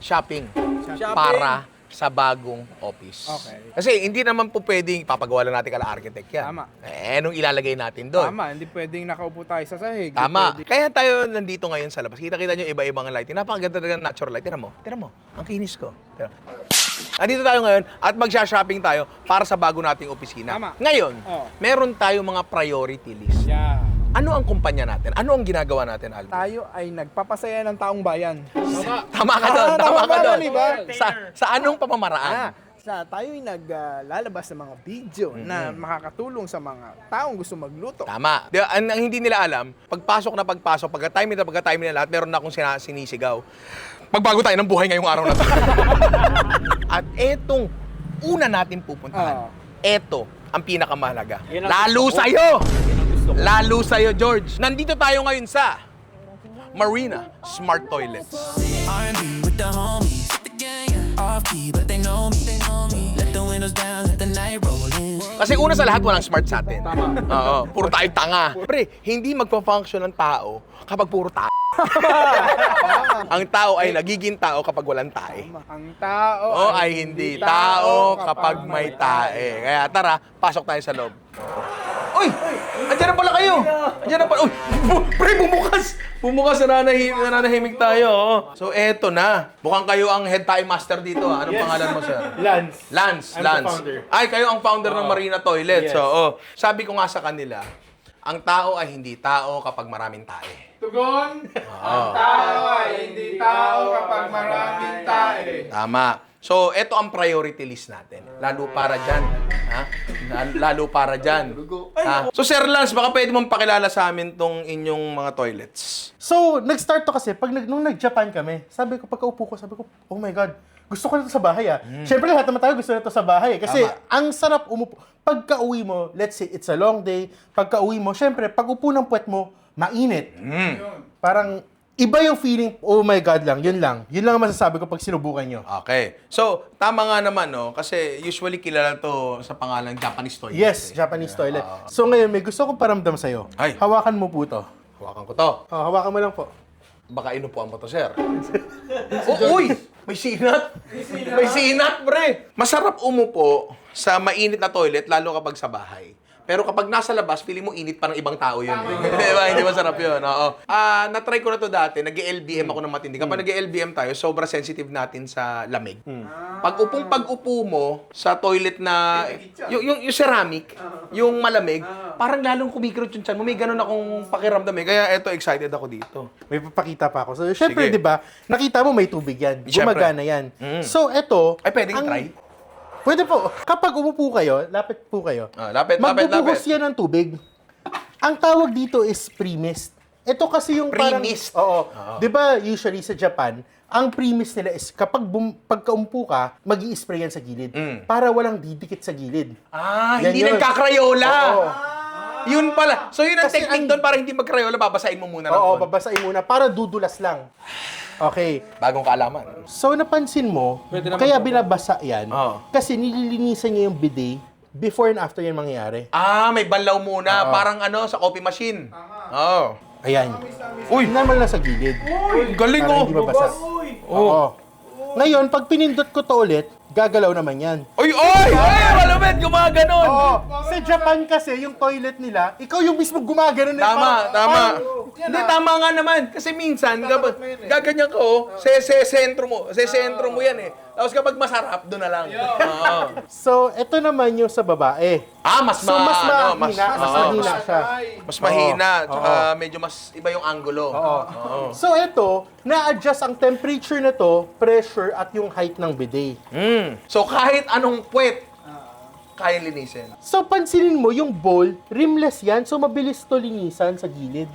shopping para sa bagong office. Okay. Kasi hindi naman po pwedeng papagawa lang natin kala architect yan. Tama. Nung ilalagay natin doon. Tama, hindi pwedeng nakaupo tayo sa sahig. Tama. Kaya tayo nandito ngayon sa labas. Kita-kita nyo iba-ibang lighting. Napakaganda talaga ng natural light. Tira mo. Ang kinis ko. Tira. Andito tayo ngayon at magsha-shopping tayo para sa bago nating opisina. Tama. Ngayon, Oh. meron tayo mga priority list. Yeah. Ano ang kumpanya natin? Ano ang ginagawa natin, Alvin? Tayo ay nagpapasaya ng taong bayan. Tama ka doon. Tama ka doon. diba? Sa anong pamamaraan? Tayo ay naglalabas ng mga video na makakatulong sa mga taong gusto magluto. Tama. Ang hindi nila alam, pagka-time na lahat, meron na akong sinisigaw. Magbago tayo ng buhay ngayong araw na to. At etong una natin pupuntahan, eto ang pinakamahalaga. Lalo sa'yo, George. Nandito tayo ngayon sa Marina Smart Toilets. R&B with the homies, the gang, off-key, but they know me. Let the windows down, let the night roll in. Kasi una sa lahat, walang smart sa atin. Tama. Oo, puro tayo tanga. Pre, hindi magpa-function ng tao kapag puro tao. Ang tao ay nagiging tao kapag walang tae. Ang tao O ay hindi tao kapag may tae. Kaya tara, pasok tayo sa loob. Uy! Andiyan na pala kayo! Andiyan na pala. Uy! Pre, bumukas! Bumukas, nananahimik tayo. Oh. So, eto na. Mukhang kayo ang head tae master dito. Anong pangalan mo, sir? Lance. Lance. I'm the founder. Ay, kayo ang founder ng Marina Toilets. Yes. So, sabi ko nga sa kanila, ang tao ay hindi tao kapag maraming tae. Tugon, ang tao ay hindi tao kapag maraming tae. Tama. So, ito ang priority list natin. Lalo para dyan. Ha? Lalo para dyan. Ha? So, Sir Lance, baka pwede mong pakilala sa amin tong inyong mga toilets. So, nag-start to kasi, nung nag-Japan kami, sabi ko, pagka-upo ko, sabi ko, oh my God, gusto ko na to sa bahay Siyempre, lahat naman tayo gusto na to sa bahay. Kasi, ang sarap umupo. Pagka-uwi mo, let's say, it's a long day, pagka-uwi mo, siyempre, pag-upo ng puwet mo, mainit. Parang, iba yung feeling, oh my God lang, yun lang. Yun lang ang masasabi ko pag sinubukan nyo. Okay. So, tama nga naman, no? Kasi usually kilala to sa pangalan Japanese toilet. Yes, Japanese toilet. So, ngayon, may gusto kong paramdam sa'yo. Ay. Hawakan mo po to. Hawakan ko to. Oh, hawakan mo lang po. Baka inupuan mo to, sir. Uy! May sinat! May sinat, pre! Masarap umupo sa mainit na toilet, lalo kapag sa bahay. Pero kapag nasa labas, feeling mo init pa ng ibang tao yun. Diba? Hindi masarap yun. Oo. Na-try ko na to dati. Nag-LBM ako ng matindi. Kapag nag-LBM tayo, sobra sensitive natin sa lamig. Pag-upo mo sa toilet na, yung ceramic, yung malamig, parang lalong kumikirot yung tiyan mo. May ganun akong pakiramdam eh. Kaya eto, excited ako dito. May papakita pa ako. So, syempre, Sige. di ba, nakita mo may tubig yan. Syempre. Gumagana yan. So, eto... Ay, pwedeng try? Pwede po. Kapag umupo kayo, lapit po kayo, Lapit. magbubuhos yan ng tubig. Ang tawag dito is pre-mist. Ito kasi yung Pre-mist? parang... Oo. Di ba, usually sa Japan, ang pre-mist nila is kapag pagka-umpo ka, mag-i-spray yan sa gilid. Para walang didikit sa gilid. Yan Hindi yun. nagkakrayola. Oo. Yun pala. So yun ang Kasi technique doon para hindi magkrayola, babasahin mo muna ng Oo, konti. babasahin muna. Para dudulas lang. Okay. Bagong kaalaman. So, napansin mo, kaya binabasa yan, Oo. kasi nililinisan niya yung bidet before and after yan mangyayari. May banlaw muna. Parang sa coffee machine. Oo. Ayan. Uy! Naman lang sa gilid. Galing Para hindi mabasa. Oo. Ngayon, pag pinindot ko to ulit, gagalaw naman yan. Oy! Malupit! Gumaganon! Oo. Sa Japan kasi, yung toilet nila, ikaw yung mismo gumagano na. Tama. Hindi, tama nga naman. Kasi minsan, kapag gaganyan ka, sentro mo yan eh. Tapos kapag masarap, doon na lang. Oo. So, ito naman yung sa babae. Mas So, mas mahina siya. Mas mahina. Oo. Tsaka medyo mas iba yung angulo. Oo. So, ito, na-adjust ang temperature na to, pressure, at yung height ng bidet. So kahit anong puwet, kaya linisin. So, pansinin mo, yung bowl, rimless yan, so mabilis to linisan sa gilid.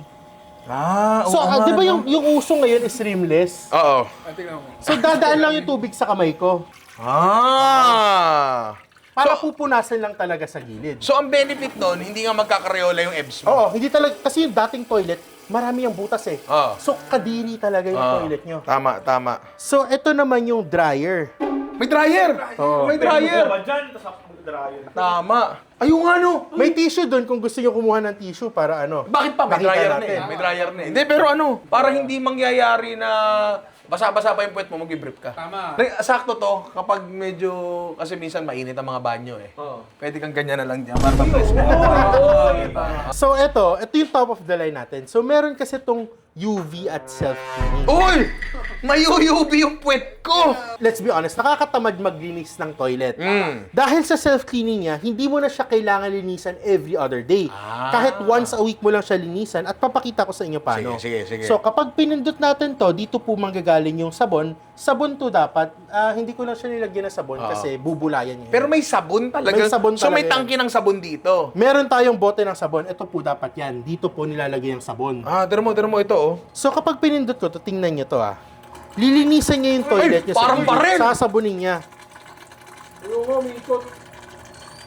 So, di ba yung uso ngayon is rimless? Oo. So, dadaan lang yung tubig sa kamay ko. Para pupunasan lang talaga sa gilid. So, ang benefit nun, hindi nga magkakareola yung EBS mo. Oo, hindi talaga, kasi yung dating toilet, marami yung butas eh. Oo. So, kadiri talaga yung toilet nyo. Tama. So, ito naman yung dryer. May dryer! May dryer! Tama. Ayun nga, no? May tissue doon kung gusto nyo kumuha ng tissue para ano. Bakit pa? May Makita dryer na natin. eh. May dryer na eh. Hindi, pero para hindi mangyayari na Basa-basa pa yung puwet mo, mag-brief ka. Tama. Sakto to, kapag medyo, kasi minsan mainit ang mga banyo eh. Pwede kang ganyan na lang dyan para ma-press ka. So, ito yung top of the line natin. So, meron kasi itong UV at self-cleaning. Uy! May UUV yung puwet ko! Let's be honest, nakakatamad maglinis ng toilet. Mm. Dahil sa self-cleaning niya, hindi mo na siya kailangan linisan every other day. Kahit once a week mo lang siya linisan at papakita ko sa inyo paano. Sige. So, kapag pinindot natin to, dito po manggagaling yung sabon. Sabon to dapat, hindi ko na siya nilagyan ng sabon kasi bubulayan niya. Pero may sabon talaga. May sabon so may talaga tangki ng sabon dito. meron tayong bote ng sabon. Ito po dapat yan. Dito po nilalagay ang sabon. Tira mo ito oh. So, kapag pinindot ko to, tingnan niyo to lilinisan niya yung toilet niya. parang baril! Sasabunin niya.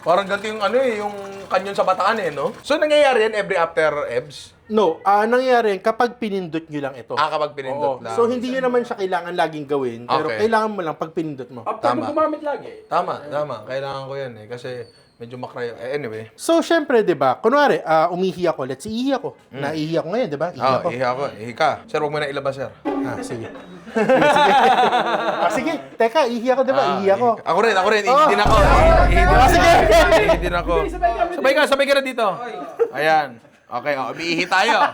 Parang ganito yung yung kanyon sa Bataan no? So nangyayari yan every after EBS? No, nangyayari kapag pinindot nyo lang ito. Kapag pinindot Oo. lang. So, hindi nyo naman siya kailangan laging gawin, pero Okay. kailangan mo lang pag pinindot mo. Tama. Gumamit lagi. Tama. Kailangan ko yan kasi medyo makrayo. Anyway. So, syempre, di ba, kunwari, umihi ako, let's say, ihi ako. Naihi ako ngayon, di ba? Ihi ako. Ihi ka. Sir, huwag mo na ilabas, sir. Sige. Sige. Teka, ihi ako, di ba? Ihi ako. Ako rin. Ihi din ako. Ihi din ako. Sabay ka na dito. Ayan. Okay, umiihi tayo.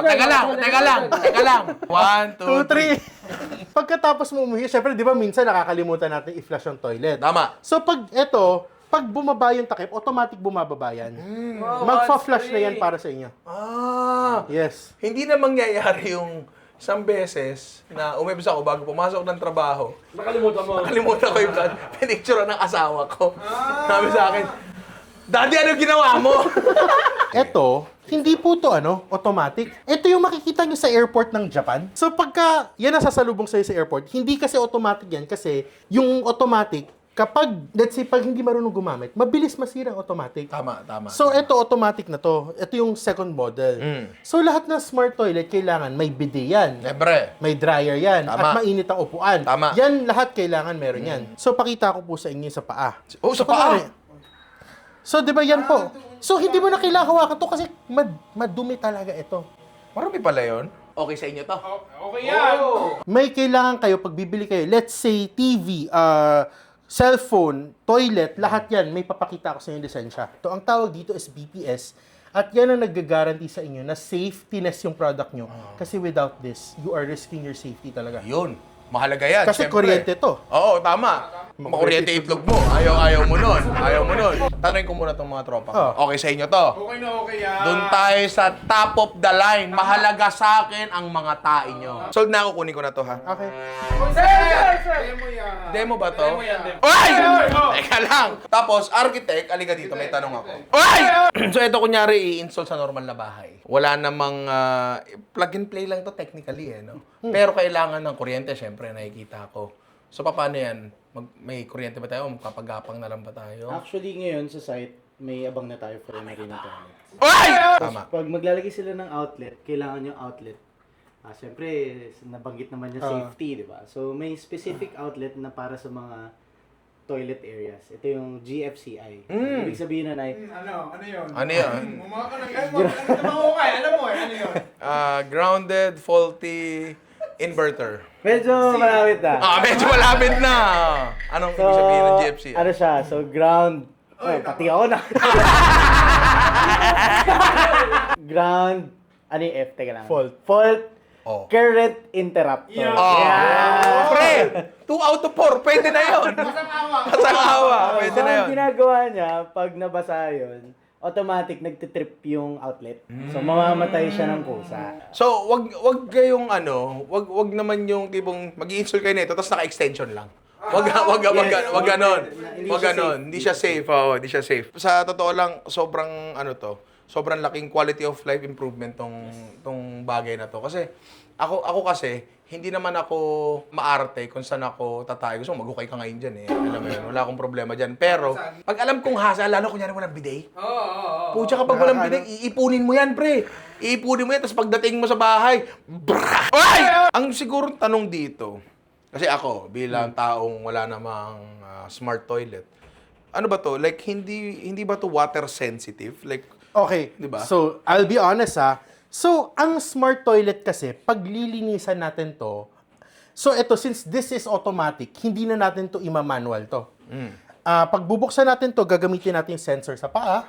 Teka lang. 1, 2, 2, 3. Pagkatapos mo umuhi, syempre, di ba, minsan nakakalimutan natin i-flush yung toilet. Tama. So, pag bumaba yung takip, automatic bumababa yan. Magfa-flush na yan para sa inyo. Yes. Hindi na mangyayari yung isang beses na umibs ako bago pumasok ng trabaho. Nakalimutan ko yung blood. Pinicture ng asawa ko. Sabi sa akin, Daddy, ano ginawa mo? Ito, hindi po to automatic. Ito yung makikita nyo sa airport ng Japan. So pagka yan nasasalubong sa'yo sa airport, hindi kasi automatic yan kasi yung automatic, kapag, let's say, pag hindi marunong gumamit, mabilis masira ang automatic. Tama. So ito automatic na to. Ito yung second model. So lahat ng smart toilet kailangan may bidet yan. Siyempre. May dryer yan. Tama. At mainit ang upuan. Tama. Yan lahat kailangan meron yan. So pakita ko po sa inyo sa paa. Sa paa? So, di ba yan po? So, hindi mo na kailangan hawakan to kasi madumi talaga ito. Marami pala yun. Okay sa inyo to. Okay yan. May kailangan kayo, pag bibili kayo, let's say TV, cellphone, toilet, lahat yan, may papakita ko sa inyo lisensya. To ang tawag dito is BPS. At yan ang nag-guarantee sa inyo na safetyness yung product nyo. Kasi without this, you are risking your safety talaga. Yun. Mahalaga yan. Kasi syempre. kuryente to. Oo, tama. Makuryente itlog mo. Ayaw mo nun. Tanungin ko muna itong mga tropa ko. Okay sa inyo to. Okay yan. Doon tayo sa top of the line. Mahalaga sa akin ang mga tae nyo. Sold na ako, kunin ko na to ha. Okay. Demo yan. Demo ba to? Demo yan. Oy! Teka lang. Tapos, architect, alika dito, may tanong ako. Oy! So, ito kunyari, i-install sa normal na bahay. Wala namang, plug and play lang to technically no? Pero kailangan ng kuryente, syempre, nakikita ko. So, paano yan? May kuryente ba tayo? Magpapagapang na lang ba tayo? Actually, ngayon sa site, may abang na tayo for na rin ng toilet. Oy! Tama. Pag maglalagay sila ng outlet, kailangan yung outlet. Siyempre, nabanggit naman yung safety, di ba? So, may specific outlet na para sa mga toilet areas. Ito yung GFCI. Ibig sabihin na Ano yun? Ano yan? Mukha ka ng alam mo ano yun? Grounded, faulty, inverter. medyo malapit na. Medyo malapit na. Anong ibig sabihin ng GFC? Ano siya? So, ground. Pati ako na. Ground. Ano yung F? Teka lang. Fault. Current interrupter. Pre! 2 out of 4. Pwede na yun. Masang-awa. Pwede na So, yun. ang ginagawa niya, pag nabasa yun, automatic nagtitrip yung outlet. So, mamamatay siya ng kusa. So, wag kayong wag naman yung tipong mag-i-install kayo nito tapos naka-extension lang. Wag ganon. Wag ganon. Hindi siya safe. Hindi siya safe. Sa totoo lang, sobrang laking quality of life improvement tong bagay na to. Kasi ako kasi hindi naman ako maarte kung saan ako tatay. Gusto mo, maghukay ka ngayon dyan eh. Alam mo yun, wala akong problema dyan. Pero, pag alam kong hasa, lalo kunyari walang bidet. Pucha kapag walang bidet, iipunin mo yan, pre. Iipunin mo yan, tapos pagdating mo sa bahay, brrrr! Ay! Ang siguro tanong dito, kasi ako, bilang taong wala namang smart toilet, ano ba to? Like, hindi ba to water sensitive? Like, Okay. Diba? So, I'll be honest So, ang smart toilet kasi, pag lilinisan natin to, So ito, since this is automatic, hindi na natin to ima-manual to. Pag bubuksan natin to, gagamitin natin yung sensor sa paa.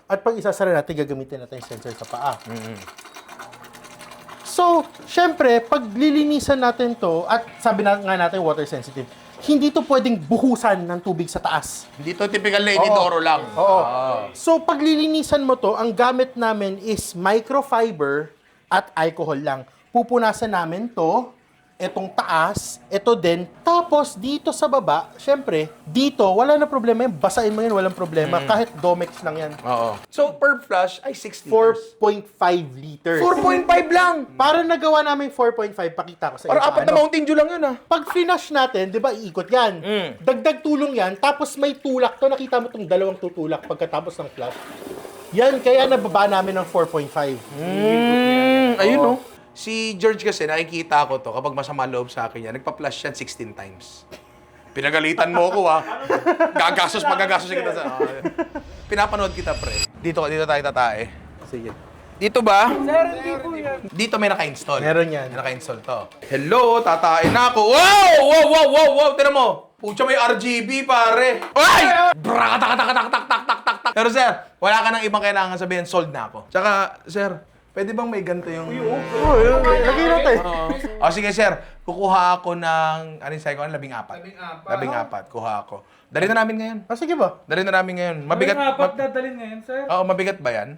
At pag isasara natin, gagamitin natin yung sensor sa paa. So, syempre, pag lilinisan natin to, at sabi na nga natin water sensitive, hindi to pwedeng buhusan ng tubig sa taas. Hindi to typical na inidoro lang. Oo. So, pag lilinisan mo to, ang gamit namin is microfiber at alcohol lang. Pupunasan namin to, etong taas, ito din. Tapos, dito sa baba, syempre, dito, wala na problema yan. Basain mo yan, walang problema. Kahit Domex lang yan. Oo. So, per flush ay 6 liters. 4.5 liters. 4.5 lang! Para nagawa namin 4.5, pakita ko sa iyo. Para apat na Mountain Dew lang yun, ah. Pag finish natin, di ba, iikot yan. Dagdag tulong yan, tapos may tulak to. Nakita mo itong dalawang tutulak pagkatapos ng flush. Yan, kaya nababa namin ng 4.5. Ayun, no? Si George kasi, nakikita ko to, kapag masama loob sa akin yan, nagpa-flush yan 16 times. Pinagalitan mo ko, ha? Gagasos kita sa... Pinapanood kita, pre. Dito tayo tatae. Sige. Dito ba? Dito may naka-install. Meron yan. May naka-install to. Hello, tatae na ako. Wow! Tignan mo. Pucha, may RGB, pare. Ay! Brakatak. Pero sir, wala ka nang ibang kailangan sabihin, sold na ako. Tsaka, sir, pwede bang may ganito yung... Lagay natin. O sige, sir. Kukuha ako ng... Ano yung sayo ko? 14. 14. Kuha ako. Dali na namin ngayon. Sige ba? Dali na namin ngayon. Mabigat. dadalhin ngayon, sir. Oo, mabigat ba yan?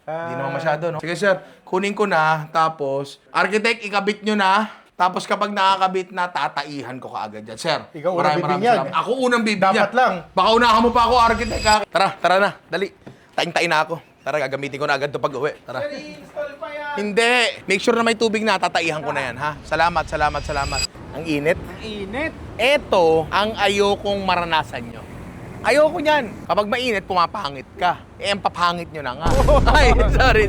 Hindi naman masyado, no? Sige, sir. Kunin ko na. Tapos, architect, ikabit nyo na. Tapos kapag nakakabit na, tataihan ko kaagad yan. Sir, Ikaw unang bibig niyan. salamat. Ako unang bibig Dapat niyan. lang. Baka unahan mo pa ako, architect. Ha? Tara na. Dali. Tain na ako. Tara, gagamitin ko na agad to pag uwi. Tara. Hindi. Make sure na may tubig na. Tataihan ko na yan, ha? Salamat. Ang init. Ito ang ayokong maranasan nyo. Ayoko niyan. Kapag mainit, pumapangit ka. Ang papangit nyo na nga. Ay, sorry.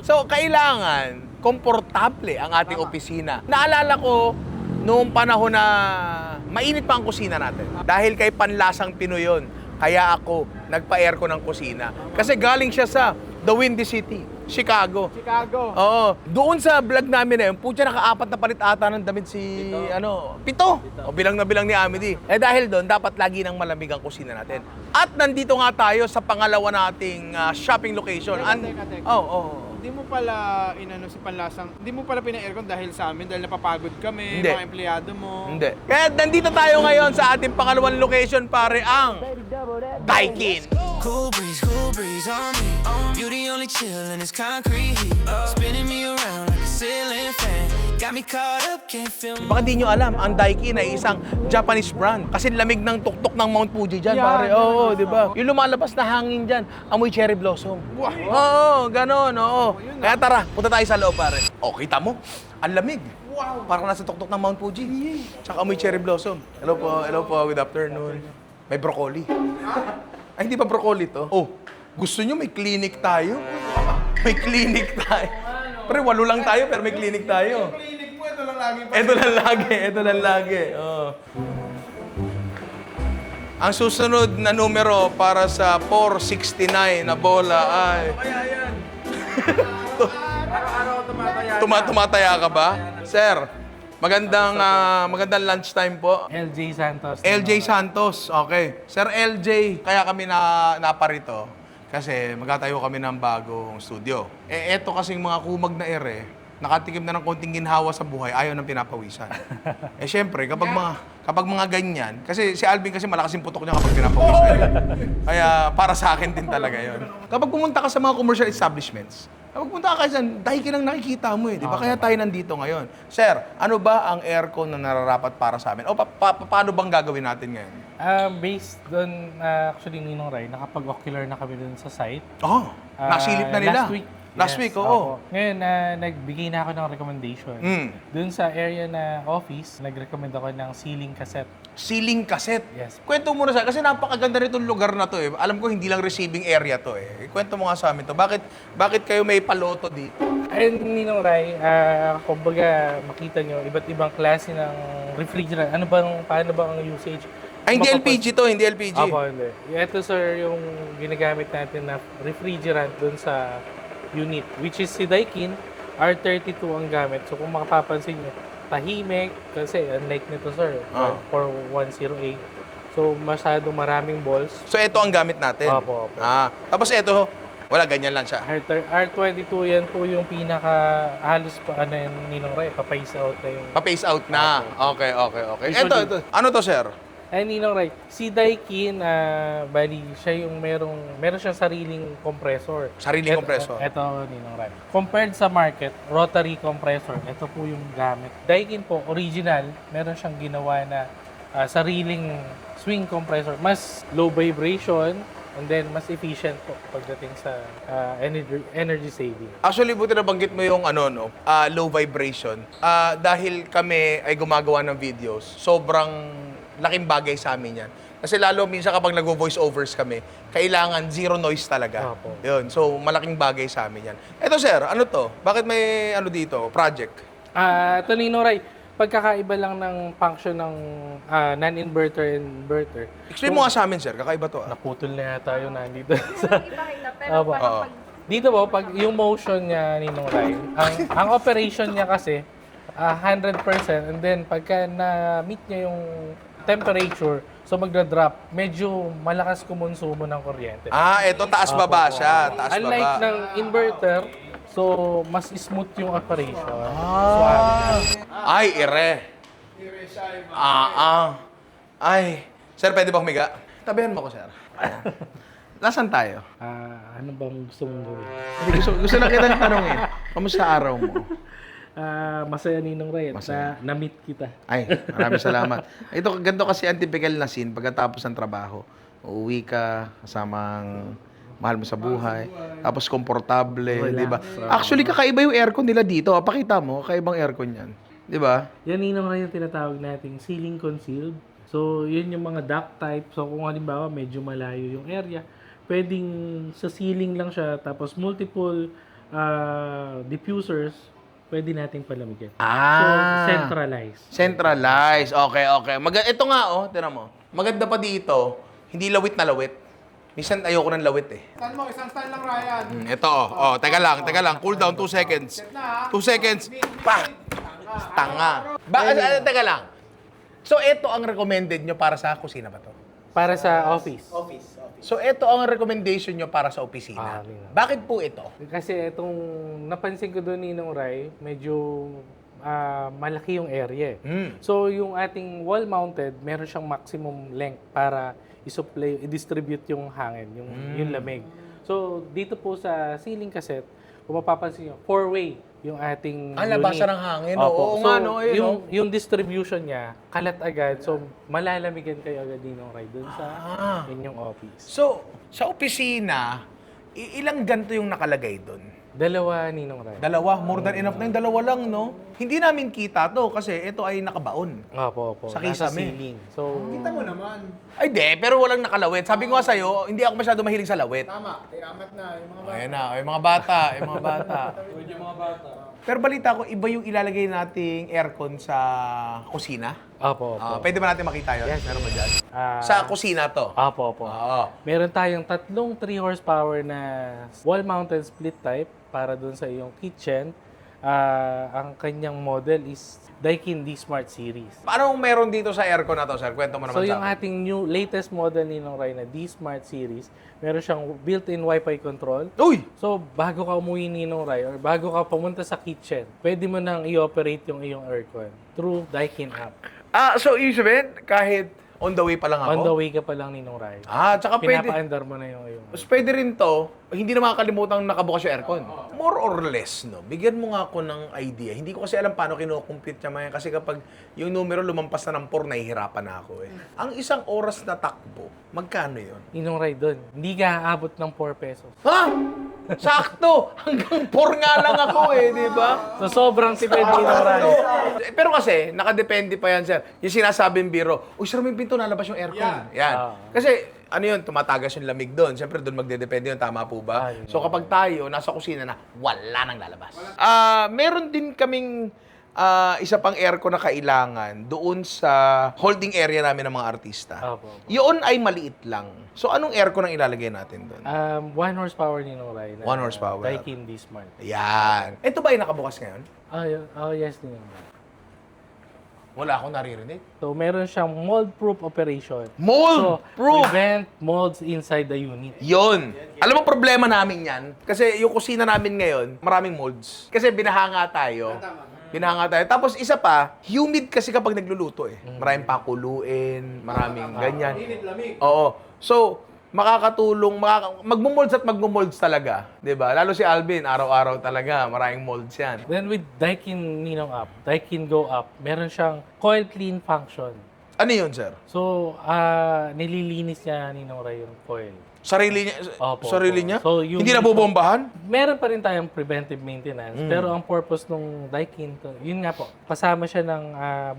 So, kailangan komportable ang ating opisina. Naalala ko, noong panahon na mainit pa ang kusina natin. Dahil kay Panlasang Pinoy yun. Kaya ako, nagpa-aircon ng kusina. Kasi galing siya sa The Windy City, Chicago. Oo. Doon sa vlog namin na yun, putya naka-4 na palit ata ng damit si, Pito. O bilang na bilang ni Amity. Dahil doon, dapat lagi ng malamig ang kusina natin. At nandito nga tayo sa pangalawa nating shopping location. Hindi mo pala si Panlasang, hindi mo pala pina-aircon dahil sa amin, dahil napapagod kami, Hindi. mga empleyado mo. Hindi. Kaya nandito tayo ngayon sa ating pangalawang location, pare, ang Daikin. Cool breeze on me. You the only chill in this concrete heat. Spinning me around like a ceiling fan. Got me caught up, can't feel me. Baka di nyo alam, ang Daikin ay isang Japanese brand. Kasi lamig ng tuktok ng Mount Fuji dyan, pare. Oo, di ba? Yung lumalabas na hangin dyan, amoy cherry blossom. Oo, ganon, oo. Kaya tara, punta tayo sa loob, pare. O, kita mo? Ang lamig. Wow. Parang nasa tuktok ng Mount Fuji. Tsaka amoy cherry blossom. Hello po, good afternoon. May broccoli. Ay, hindi ba broccoli to? Oh, gusto nyo may clinic tayo? May clinic tayo. Pre, 8 lang tayo, pero may clinic tayo. Clinic mo, ito lang lagi pa. Ito lang lagi. Oh. Ang susunod na numero para sa 469 na bola ay... Tumataya ka ba? Sir, magandang lunchtime po. LJ Santos. LJ Santos, okay. Sir LJ, kaya kami naparito kasi magtatayo kami ng bagong studio. Eto kasing mga kumag na ere, nakatikim na ng konting ginhawa sa buhay, ayaw nang pinapawisan. Syempre, kapag mga ganyan, kasi si Alvin kasi malakas yung putok niya kapag pinapawisan. Kaya para sa akin din talaga yon. Kapag pumunta ka sa mga commercial establishments, kapag pumunta ka kasi Daikin ang nakikita mo eh, di ba? Kaya tayo nandito ngayon. Sir, ano ba ang aircon na nararapat para sa amin? O paano bang gagawin natin ngayon? Based doon, actually, Ninong Ray, nakapag-ocular na kami dun sa site. Oh, nasilip na nila. Last week. Last week, oo. Opo. Ngayon, nagbigay na ako ng recommendation. Doon sa area na office, nag-recommend ako ng ceiling cassette. Ceiling cassette. Yes. Kwento mo na sa kasi napakaganda nitong lugar na to eh. Alam ko hindi lang receiving area to eh. Kwento mo nga sa amin to. Bakit kayo may paloto dito? Ayun, Ninong Ray, kumbaga makita nyo, iba't ibang klase ng refrigerant. Paano ba ang usage? Ay, hindi LPG to, hindi LPG. Opo, hindi. Ito, sir, yung ginagamit natin na refrigerant doon sa unit, which is si Daikin. R32 ang gamit. So kung makapapansin nyo, tahimik kasi unlike nito sir, for 108. So masyadong maraming balls. So, ito ang gamit natin. Opo. Tapos ito, wala, ganyan lang siya. R22 yan po yung pinaka halos pa ano yung Ninong Ray, pa-phase out na yung Pa-phase out na. Okay. Usually- Ito. Ano to, sir? ay Ninong Ray. Si Daikin, bali siya yung meron siyang sariling compressor. Sariling compressor. Ito Ninong Ray. Compared sa market, rotary compressor, ito po yung gamit. Daikin po, original, meron siyang ginawa na sariling swing compressor. Mas low vibration, and then mas efficient po pagdating sa energy saving. Actually, buti nabanggit mo yung low vibration. Dahil kami ay gumagawa ng videos, sobrang laking bagay sa amin yan. Kasi lalo minsan kapag nag-voice overs kami, kailangan zero noise talaga. Opo. Yun. So, malaking bagay sa amin yan. Eto sir, ano to? Bakit may dito? Project? Ito Ninong Ray, pagkakaiba lang ng function ng non-inverter and inverter. Explain mo nga sa amin, sir. Kakaiba to. Naputol na yata yun nandito sa... Ipakita, pero Opo. parang pag Dito po, pag yung motion niya Ninong Ray, ang operation niya kasi 100% and then pagka na-meet niya yung temperature, so magdra-drop, medyo malakas kumonsumo ng kuryente. Ito taas-baba siya. Unlike Taas-baba. ng inverter, so mas smooth yung operation. Ay, ire. Ay. Sir, pwede ba humiga? Tabihan mo ko, sir. Nasaan tayo? Ano bang gusto mong gawin? Gusto na kitang tanongin. Kamusta araw mo? Masaya Ninong Ray at na-meet kita. Ay, maraming salamat. Ito, ganito kasi ang typical na scene pagkatapos ng trabaho. Uuwi ka, kasamang mahal mo sa buhay, tapos komportable, di ba? Actually, kakaiba yung aircon nila dito. Pakita mo, kakaibang aircon yan. Di ba? Yan Ninong Ray yung tinatawag nating ceiling concealed. So, yun yung mga duct type. So, kung halimbawa medyo malayo yung area, pwedeng sa ceiling lang siya, tapos multiple diffusers, pwede nating palamigin. So, centralized. Centralized. Okay. Ito nga, tira mo. Maganda pa dito, hindi lawit na lawit. Minsan ayoko ng lawit eh. Stand mo, isang stand lang, Ryan. Ito, teka lang. Cool down, 2 seconds. 2 seconds. Pa! Tanga. Teka lang. So, ito ang recommended nyo para sa kusina ba to? Para sa office. So, ito ang recommendation nyo para sa opisina. Bakit po ito? Kasi itong napansin ko doon Ninong Ray, medyo malaki yung area. So, yung ating wall-mounted, meron siyang maximum length para i-distribute yung hangin, yung lamig. So, dito po sa ceiling cassette, kung mapapansin nyo, 4-way yung ating labasan unit. ng hangin. Opo. Oo nga, no? Yung distribution niya, kalat agad. So, malalamigan kayo agad Ninong Ray doon sa inyong office. So, sa opisina, ilang ganito yung nakalagay doon? 2 Ninong Ray. Dalawa? More than enough na yung dalawa lang, no? Hindi namin kita to kasi ito ay nakabaon. Opo. Sa Nasa kisame. ceiling. So, Kita mo naman. Ay, pero walang nakalawit. Sabi ko nga sa'yo, hindi ako masyado mahilig sa lawit. Tama, tiamat na yung mga Ayan na, yung mga bata. Pero balita ko, iba yung ilalagay nating aircon sa kusina. opo. Pwede ba natin makita yun? Meron ba dyan? Sa kusina to. Opo. Oo. Meron tayong tatlong 3 horsepower na wall-mounted split type para dun sa iyong kitchen. Ang kanyang model is Daikin D-Smart Series. Paano meron dito sa aircon na to, sir? Kwento mo naman So sa yung akin. ating latest model ni Ninong Ray na D-Smart Series, meron siyang built-in Wi-Fi control. Uy! So bago ka umuwi Ninong Ray or bago ka pumunta sa kitchen, pwede mo nang i-operate yung iyong aircon through Daikin app. So ibig sabihin, kahit on the way pa lang ako? On the way ka pa lang Ninong Ray. Tsaka pwede. Pinapaandar mo na yung iyong. Mas pwede rin to, hindi na makakalimutan nakabukas yung aircon. More or less, no? Bigyan mo nga ako ng idea. Hindi ko kasi alam paano kinukompute niya man. Kasi kapag yung numero lumampas na ng 4, nahihirapan na ako eh. Ang isang oras na takbo, magkano yun? Ninong Ray doon, hindi ka aabot ng 4 pesos. Ha? Sakto! Hanggang 4 nga lang ako eh, di ba? So sobrang tipid Ninong Ray. Pero kasi, nakadepende pa yan, sir. Yung sinasabing biro, uy, sir, may pinto, nalabas yung aircon. Yan. Kasi, ano yun, tumatagas yung lamig doon. Siyempre, doon magdedepende yun. Tama po ba? So, kapag tayo, nasa kusina na, wala nang lalabas. Meron din kaming isa pang aircon na kailangan doon sa holding area namin ng mga artista. Opo. Yun ay maliit lang. So, anong aircon ang ilalagay natin doon? 1 horsepower Ninong Rai. 1 horsepower. Daikin D-Smart. Yan. Ito ba ay nakabukas ngayon? Yes, Ninong Rai. Wala akong naririnig. So, meron siyang mold-proof operation. So, Mold-proof! prevent molds inside the unit. Yun. Alam mo, problema namin yan. Kasi yung kusina namin ngayon, maraming molds. Kasi binahanga tayo. Binahanga tayo. Tapos isa pa, humid kasi kapag nagluluto eh. Maraming pakuluin, maraming ganyan. Oo. So, makakatulong, magmumolds at magmumolds talaga. 'Di ba? Lalo si Alvin, araw-araw talaga, maraming molds yan. Then with Daikin Ninong Up, Daikin Go Up, meron siyang coil clean function. Ano yun, sir? So, nililinis niya Ninong Rai yung coil. Sarili niya? Opo, Sarili opo. niya? So, yung Hindi na bubombahan? Meron pa rin tayong preventive maintenance, pero ang purpose nung Daikin, yun nga po, kasama siya ng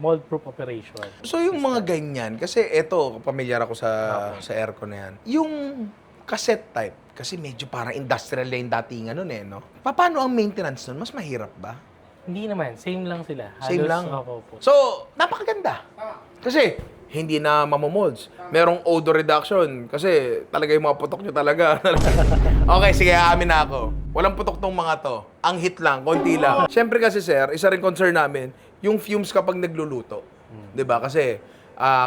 mold-proof operation. So yung mga ganyan, kasi eto, pamilyar ako sa aircon na yan. Yung cassette type, kasi medyo parang industrial na yung datingan nun eh, no? Paano ang maintenance nun? Mas mahirap ba? Hindi naman, same lang sila. Same lang? Opo. So, napakaganda. Kasi, hindi na mamomolds. Merong odor reduction. Kasi, talaga yung mga putok nyo talaga. Okay, sige, aamin na ako. Walang putok tong mga to. Ang hit lang, konti lang. Siyempre kasi, sir, isa rin concern namin, yung fumes kapag nagluluto. 'Di ba? Kasi,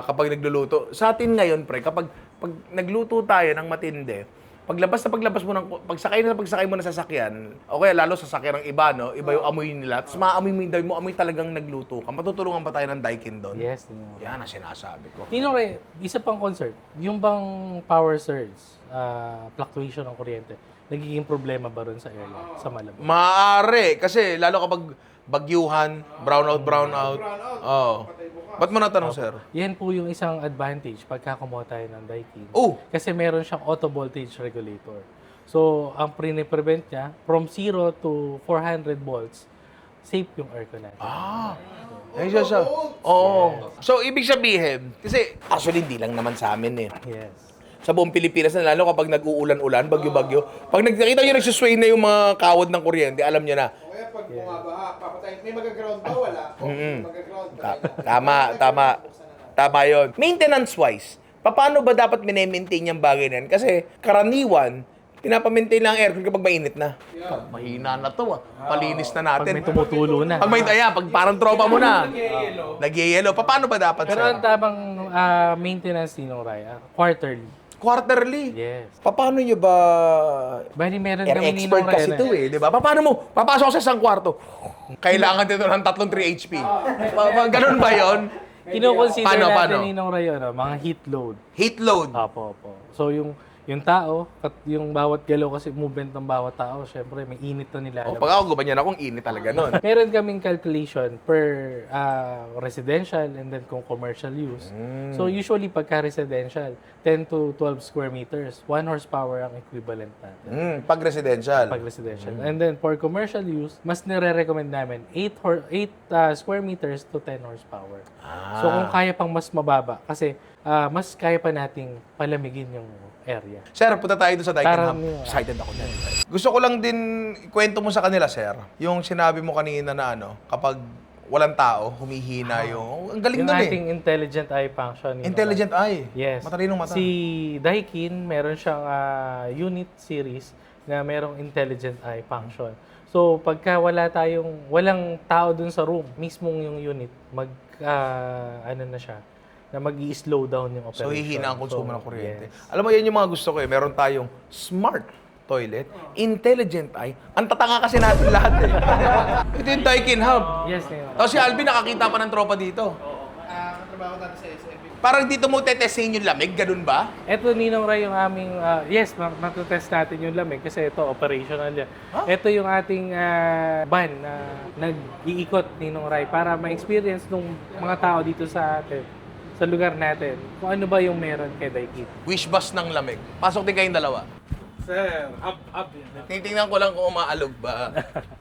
kapag nagluluto, sa atin ngayon, pre, kapag nagluto tayo ng matindi, paglabas mo ng pagsakay mo na sasakyan, okay, lalo sa sasakyan ng iba, no? Iba yung amoy nila. Tapos maamoy mo yung daw mo, amoy talagang nagluto ka. Matutulungan pa tayo ng Daikin doon. Yes, Ninong Rai. Yan ang sinasabi ko. Ninong Rai, isa pang concern, yung bang power surge, fluctuation ng kuryente, nagiging problema ba ron sa area, sa Malabo? Maaari. Kasi lalo kapag bagyuhan, brownout. Oo. Ba't mo natanong, sir? Yan po yung isang advantage pagka kumuha tayo ng Daikin. Oh! Kasi meron siyang auto voltage regulator. So, ang prevent niya, from 0 to 400 volts, safe yung aircon natin. Ay, siya. Oo. So, ibig sabihin, kasi actually hindi lang naman sa amin eh. Yes. Sa buong Pilipinas na lalo kapag nag-uulan-ulan, bagyo-bagyo. Pag nakita nyo nagsusway na yung mga kawad ng kuryente, alam nyo na. Kaya pag bumabaha, papatayin. May mag-ground ba? Wala. Mag-ground. Tama yun. Maintenance-wise, paano ba dapat mine-maintain yung bagay na yan? Kasi karaniwan, pinapamaintain lang ang aircon kapag mainit na. Mahina na to Palinis na natin. Pag may tumutulo na. Pag parang tropa mo na. Nag-yellow. Paano ba dapat, Pero sir? ang tamang maintenance Ninong Rai, quarterly. Quarterly. Yes. Paano nyo ba... Bali, meron Air kami expert Ninong Rai. kasi ito eh, di ba? Paano mo? Papasok sa isang kwarto. Kailangan dito ng 3 HP. Ganun ba yon? Kino-consider Paano? natin Ninong Rai, mga heat load. Heat load. Opo. So, yung tao, yung bawat galaw kasi movement ng bawat tao, syempre may init na nila. Pag ako gumanyan akong init talaga nun. Meron kaming calculation per residential and then kung commercial use. So usually pagka residential, 10 to 12 square meters, 1 horsepower ang equivalent natin. Pag residential. Pag residential. And then for commercial use, mas nire-recommend namin 8 square meters to 10 horsepower. So kung kaya pang mas mababa, kasi mas kaya pa nating palamigin yung area. Sir, punta tayo doon sa Daikin Parang Hub. yun. Excited ako dyan. Gusto ko lang din ikwento mo sa kanila, sir, yung sinabi mo kanina na kapag walang tao, humihina yung... Ang galing Yung nun ating intelligent eye function. Intelligent eye. Yes. Matalinong mata. Si Daikin, meron siyang unit series na merong intelligent eye function. So, pagka walang tao dun sa room, mismong yung unit, na mag-i-slow down yung operation. So, hihina ang konsumo ng kuryente. Yes. Alam mo, yan yung mga gusto ko eh. Meron tayong smart toilet, intelligent eye. Ang tatanga kasi natin lahat eh. Ito yung Daikin Hub. Yes, Ninong. Tapos si Alvin nakakita pa ng tropa dito. Katrabaho natin sa SMB. Parang dito mo tetestin yung lamig, ganun ba? Ito, Ninong Rai, yung aming, yes, matutest natin yung lamig kasi ito, operational yan. Ito yung ating van na nag-iikot, Ninong Rai, para ma-experience ng mga tao dito sa atin, sa lugar natin, kung ano ba yung meron kay Daikin. Wish bus ng lamig. Pasok din kayong dalawa. Sir, up yun. Tingnan ko lang kung umaalog ba.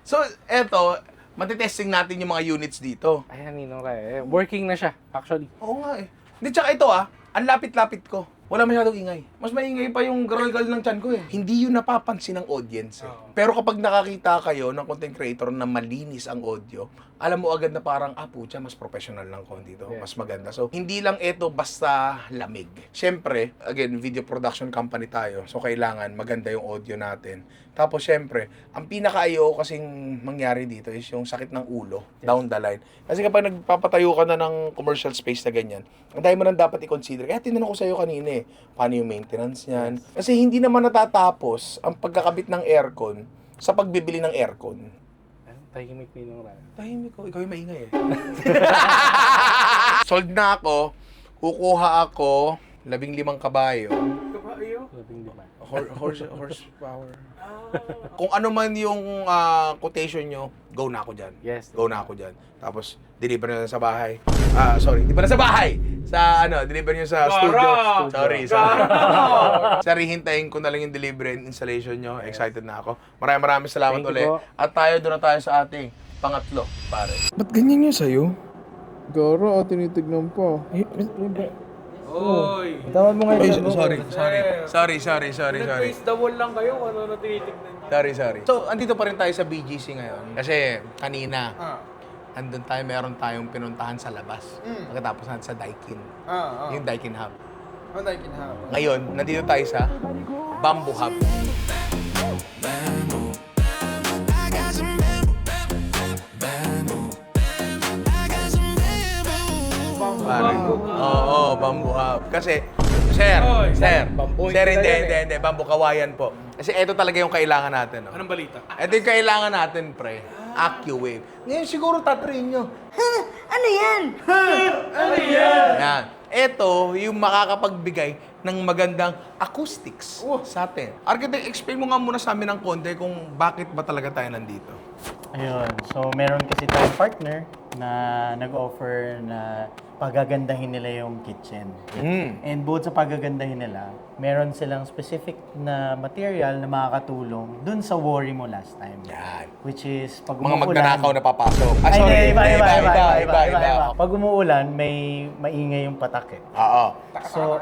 So, eto, matitesting natin yung mga units dito. Ayan, Ninong Rai. Working na siya, actually. Oo nga eh. Hindi, tsaka ito ang lapit-lapit ko. wala masyadong ingay. Mas maingay pa yung garalgal ng tiyan ko eh. Hindi yun napapansin ng audience eh. Pero kapag nakakita kayo ng content creator na malinis ang audio, alam mo agad na parang, pucha, mas professional ng konti to, mas maganda. So, hindi lang ito basta lamig. Siyempre, again, video production company tayo. So, kailangan maganda yung audio natin. Tapos, siyempre, ang pinaka-ayaw kasing mangyari dito is yung sakit ng ulo down the line. Kasi kapag nagpapatayo ka na ng commercial space na ganyan, ang dahil mo nang dapat i-consider. Kaya tinanong ko sa'yo kanina paano yung maintenance niyan? Kasi hindi naman natatapos ang pagkakabit ng aircon sa pagbibili ng aircon. Tahimik Ninong Ray. Tahimik ko, ikaw yung maingay eh. Sold na ako, kukuha ako 15 kabayo. Labing lima. Horsepower. Kung ano man yung quotation nyo, go na ako dyan. Yes. Go na ako dyan. Tapos, deliver na sa bahay. Di ba na sa bahay? Deliver nyo sa studio. Sorry. Sir, hintayin ko na lang yung delivery and installation nyo. Excited na ako. Maraming salamat Thank you ulit. po. At doon na tayo sa ating pangatlo, pare. Ba't ganyan yun sa'yo? Goro, tinitignan po. Tawad mo ngayon. Sorry. Face the wall lang kayo, ano na tinitignan niyo. Sorry. So, andito pa rin tayo sa BGC ngayon. Kasi kanina, andun tayo, meron tayong pinuntahan sa labas. Pagkatapos natin sa Daikin. Yung Daikin Hub. Ngayon, nandito tayo sa Bamboo Hub. Oo, Bamboo Hub. Kasi, Sir, hindi, Bamboo Kawayan po. Kasi ito talaga yung kailangan natin. No? Anong balita? Ito yung kailangan natin, pre. AccuWave. Ngayon siguro tatrain nyo. Ano yan? Yan. Ito yung makakapagbigay ng magandang acoustics sa atin. Architect, explain mo nga muna sa amin ng konti kung bakit ba talaga tayo nandito. Ayun. So, meron kasi tayong partner na nag-offer na pagagandahin nila yung kitchen. And bukod sa pagagandahin nila, meron silang specific na material na makakatulong dun sa worry mo last time. Yan. Which is, pag Mga umuulan... magnanakaw na papasok. Ay, Sorry. iba. Pag umuulan, may maingay yung patak eh. Oo. So,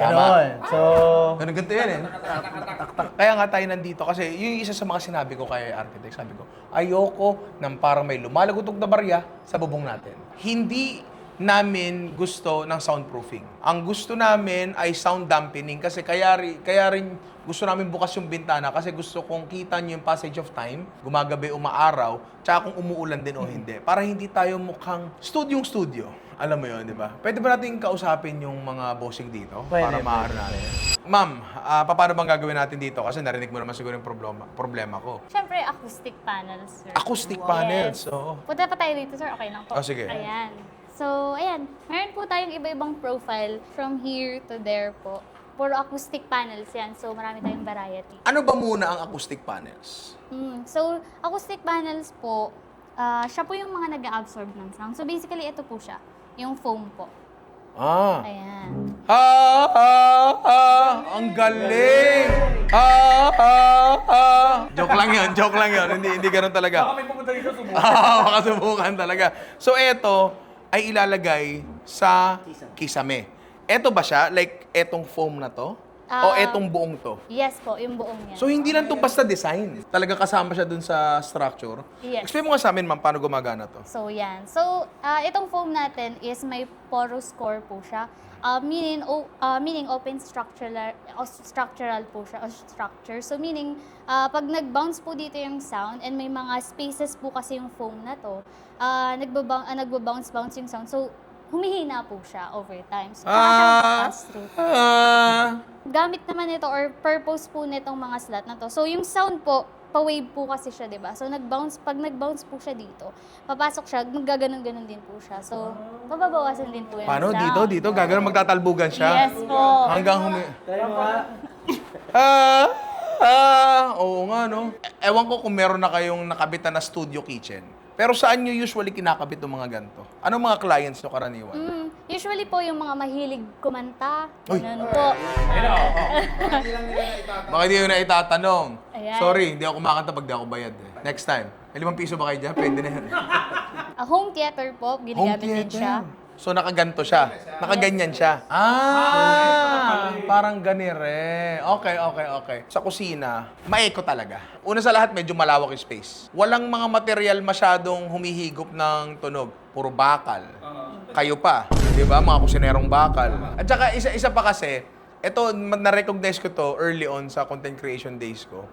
ganoon. So, Ganito yan eh. Kaya nga tayo nandito kasi yung isa sa mga sinabi ko kay architect, sabi ko, ayoko ng parang may lumalagutog na barya sa bubong natin. Hindi namin gusto ng soundproofing. Ang gusto namin ay sound dampening kasi kaya rin gusto namin bukas yung bintana kasi gusto kong kita nyo yung passage of time, gumagabi, umaaraw, tsaka kung umuulan din o hindi. Para hindi tayo mukhang studio. Alam mo yun, di ba? Pwede ba natin kausapin yung mga bossing dito? Pwede, para maaari natin. Ma'am, paano bang gagawin natin dito? Kasi narinig mo naman siguro yung problema ko. Siyempre, acoustic panels, sir. Acoustic panels, oo. Punta pa tayo dito, sir. Okay lang po. Oh, sige. Ayan. So, ayan. Meron po tayong iba-ibang profile from here to there po. Puro acoustic panels yan. So, marami tayong variety. Ano ba muna ang acoustic panels? So, acoustic panels po, siya po yung mga nag-absorb ng sound. So, basically, ito po siya. Yung foam po. Ayan. Ang galing! Joke lang yun. Hindi ganun talaga. Baka may pumunta dito, subukan. Baka subukan talaga. So, eto ay ilalagay sa kisame. Eto ba siya? Like, etong foam na to? O etong buong to? Yes po, yung buong yan. So, hindi lang to basta design. Talaga kasama siya dun sa structure. Yes. Explain mo nga sa amin, ma'am, paano gumagana to? So, yan. So, itong foam natin is may porous core po siya. Meaning open structural po siya, o structure. So, meaning, pag nag-bounce po dito yung sound and may mga spaces po kasi yung foam na to, nagbabounce yung sound. So, humihina po siya over time. So, pass through. Gamit naman ito or purpose po nitong mga slot na to. So, yung sound po, pa-wave po kasi siya, di ba? So, pag nag-bounce po siya dito, papasok siya, magaganon-ganon din po siya. So, pababawasan din po yung Paano? sound. Dito? Gagawin magtatalbugan siya? Yes po. Hanggang oo nga, no? Ewan ko kung meron na kayong nakabitan na studio kitchen. Pero saan nyo usually kinakabit ng mga ganito? Anong mga clients nyo karaniwan? Usually po yung mga mahilig kumanta. Uy. Ganun po. Baka hindi nyo na itatanong. Ayan. Sorry, hindi ako kumakanta pag di ako bayad. Next time. May 5 piso ba kayo dyan? Pwede na yan. Home theater po, ginagamit din siya. So, nakaganto siya. Nakaganyan siya. Parang ganire. Okay. Sa kusina, maeko talaga. Una sa lahat, medyo malawak yung space. Walang mga material masyadong humihigop ng tunog. Puro bakal. Kayo pa, di ba? Mga kusinerong bakal. At saka, isa pa kasi, ito, na-recognize ko to early on sa content creation days ko,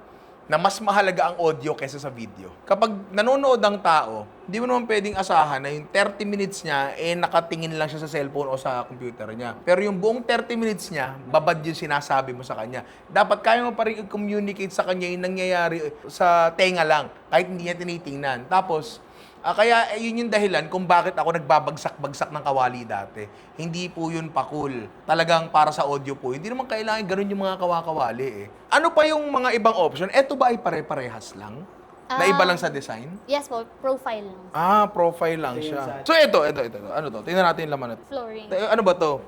na mas mahalaga ang audio kaysa sa video. Kapag nanonood ang tao, hindi mo naman pwedeng asahan na yung 30 minutes niya, nakatingin lang siya sa cellphone o sa computer niya. Pero yung buong 30 minutes niya, babad yung sinasabi mo sa kanya. Dapat kaya mo pa rin i-communicate sa kanya yung nangyayari sa tenga lang, kahit hindi niya tinitingnan. Tapos, kaya yun yung dahilan kung bakit ako nagbabagsak-bagsak ng kawali dati. Hindi po yun pa cool. Talagang para sa audio po. Hindi naman kailangan ganun yung mga kawakawali eh. Ano pa yung mga ibang option? Eto ba ay pare-parehas lang? Na iba lang sa design? Yes po, profile lang. Profile lang siya. So ito. Ano to? Tingnan natin yung laman. Flooring. Ano ba to?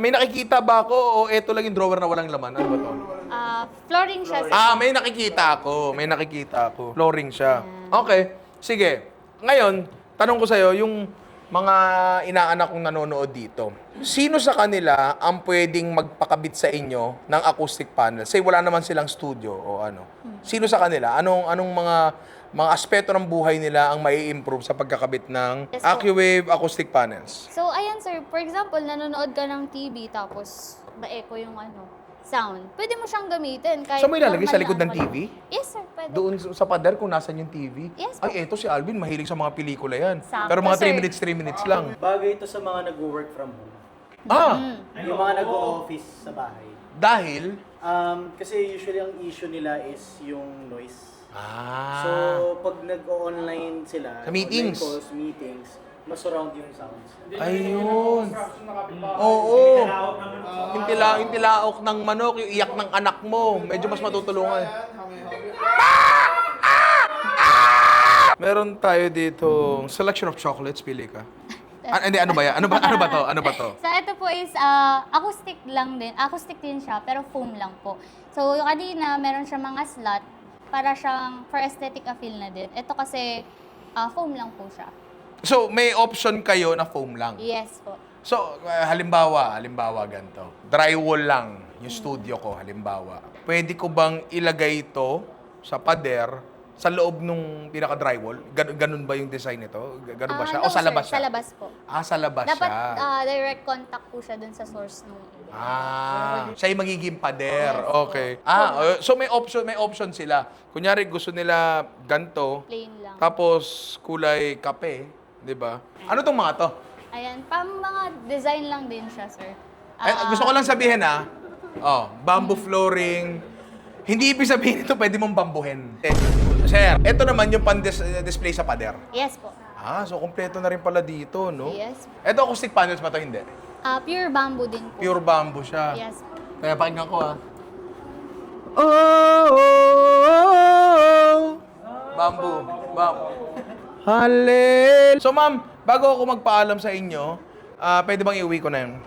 May nakikita ba ako o eto lang yung drawer na walang laman? Ano ba to? Flooring siya. May nakikita ako. Flooring siya. Okay. Sige. Ngayon, tanong ko sa'yo, yung mga inaanak kong nanonood dito, sino sa kanila ang pwedeng magpakabit sa inyo ng acoustic panel? Say, wala naman silang studio o ano. Sino sa kanila? Anong mga aspeto ng buhay nila ang mai-improve sa pagkakabit ng Yes, po. AccuWave acoustic panels? So, ayan sir, for example, nanonood ka ng TV tapos ma-echo yung sound. Pwede mo siyang gamitin. Kahit So, may ilalagay sa normal likod na ng TV? Yes sir, pwede. Doon sa pader kung nasan yung TV? Yes, po. Ay, eto si Alvin, mahilig sa mga pelikula yan. Sakto, Pero mga sir. 3 minutes lang. Bagay ito sa mga nag-work from home. Yung mga nag-office sa bahay. Dahil? Kasi usually ang issue nila is yung noise. So, pag nag-online sila, Sa meetings. online calls, meetings, mas-surround yung sounds. Ayun. Oo. Yung tilaok ng manok, yung iyak ng anak mo, medyo mas matutulungan. Meron tayo dito selection of chocolates, pili ka. Hindi, ano ba yan? Ano ba to? So, ito po is acoustic lang din. Acoustic din siya, pero foam lang po. So, yung kanina, meron siya mga slot para siyang for aesthetic appeal na din. Ito kasi foam lang po siya. So, may option kayo na foam lang. Yes po. So, halimbawa ganito. Drywall lang yung studio ko, halimbawa. Pwede ko bang ilagay ito sa pader sa loob nung pinaka-drywall? Ganun ba yung design nito? Ganun ba siya? No, O sa sir, labas siya? Sa labas po. Sa labas Dapat siya. direct contact po siya dun sa source nung Siya yung magiging pader. Okay. So may option sila. Kunyari gusto nila ganto, plain lang. tapos kulay kape, 'di ba? Ano tong mga to? Ayan, pang mga design lang din siya, sir. Gusto ko lang sabihin bamboo flooring. Hindi ibig sabihin ito pwede mong bambuhin. Sir, ito naman yung pan-display sa pader. Yes po. So kompleto na rin pala dito, no? Yes. Ito acoustic panels ba to? Hindi. Pure bamboo din po. Pure bamboo siya. Yes po. Kaya pakinggan ko Bamboo. So ma'am, bago ako magpaalam sa inyo, pwede bang iuwi ko na yun?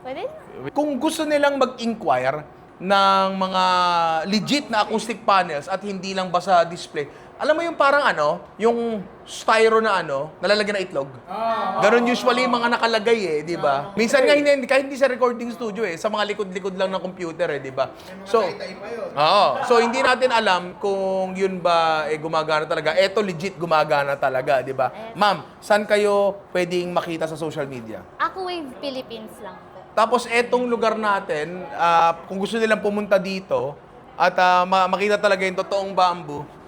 Pwede? Kung gusto nilang mag-inquire ng mga legit na acoustic panels at hindi lang basta display, alam mo yung parang yung styro na nalalagyan na itlog? Ganon usually yung mga nakalagay di ba? Minsan nga kahit hindi sa recording studio sa mga likod-likod lang ng computer di ba? So, so hindi natin alam kung yun ba gumagana talaga. Eto legit gumagana talaga, di ba? Ma'am, saan kayo pwedeng makita sa social media? AccuWave Philippines lang po. Tapos etong lugar natin, kung gusto nilang pumunta dito at makita talaga yung totoong bamboo,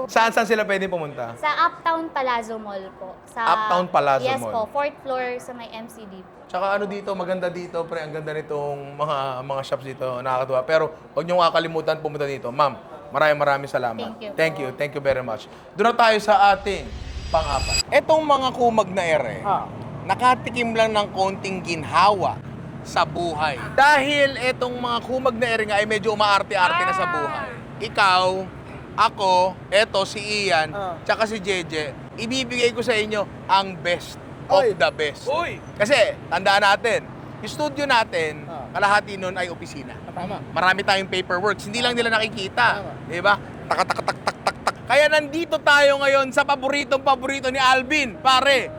saan sila pwedeng pumunta? Sa Uptown Palazzo Mall po. Uptown Palazzo yes Mall. Yes po, 4th floor sa may MCD po. Tsaka dito, maganda dito, pre, ang ganda nitong mga shops dito, nakakatuwa. Pero huwag niyo kakalimutan pumunta dito. Ma'am, maraming salamat. Thank you very much. Doon na tayo sa ating pang-apat. Etong mga kumag na ere, nakatikim lang ng konting ginhawa sa buhay. Dahil etong mga kumag na ere nga ay medyo umaarte-arte na sa buhay. Ikaw, ako, si Ian, tsaka si Jeje, ibibigay ko sa inyo ang best of the best. Kasi, tandaan natin, yung studio natin, kalahati nun ay opisina. Marami tayong paperworks, hindi lang nila nakikita. Di ba? Tak. Kaya nandito tayo ngayon sa paborito ni Alvin, pare.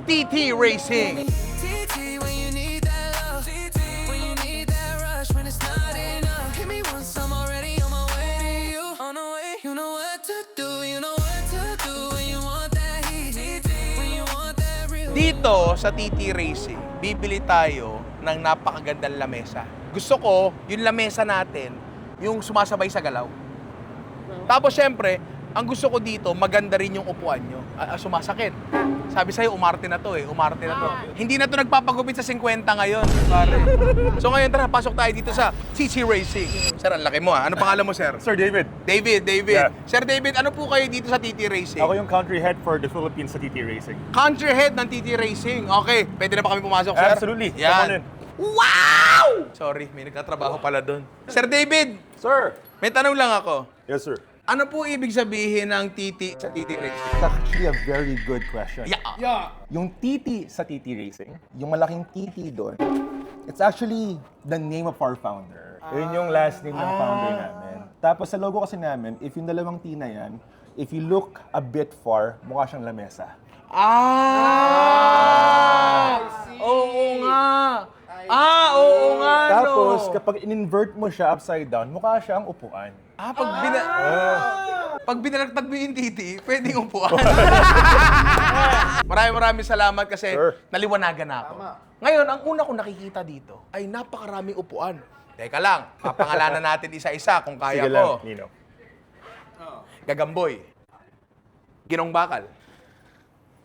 TT Racing. TT, when you need that love. TT, when you need that rush, when it's not enough. Hit me once, I'm already on my way to you. On the way, you know what to do. You know what to do when you want that heat. TT, when you want that real. Dito sa TT Racing, bibili tayo ng napakagandang lamesa. Gusto ko, yung lamesa natin, yung sumasabay sa galaw. Tapos syempre, ang gusto ko dito, maganda rin yung upuan nyo. Sumasakit. Sabi sa'yo, umarte na to eh. Umarte na to. Hindi na to nagpapagupit sa 50 ngayon. Pare. So ngayon, tara, pasok tayo dito sa TT Racing. Sir, ang laki mo ah. Ano pangalan mo, sir? Sir David, David. Yeah. Sir David, ano po kayo dito sa TT Racing? ako yung country head for the Philippines sa TT Racing. Country head ng TT Racing. Okay, pwede na ba kami pumasok, sir? Absolutely. Come on Yan. in. Wow! Sorry, may nagtatrabaho pala doon. Sir David, Sir! may tanong lang ako. Yes, sir. Ano po ibig sabihin ng TT sa TT Racing? It's actually a very good question. Yeah. Yung TT sa TT Racing, yung malaking TT doon, it's actually the name of our founder. Yun yung last name ng founder namin. Tapos sa logo kasi namin, if yung dalawang T na yan, if you look a bit far, mukha siyang lamesa. Oo nga. Oo nga, Tapos, no. kapag in-invert mo siya upside down, mukha siyang upuan. Pag binalagtag mo yung titi, pwedeng upuan. Maraming salamat kasi Sure. naliwanagan na ako. Ngayon, ang una kong nakikita dito ay napakaraming upuan. Teka lang, papangalanan natin isa-isa kung kaya Sige lang, ko. Nino. Gagamboy. Ginong bakal.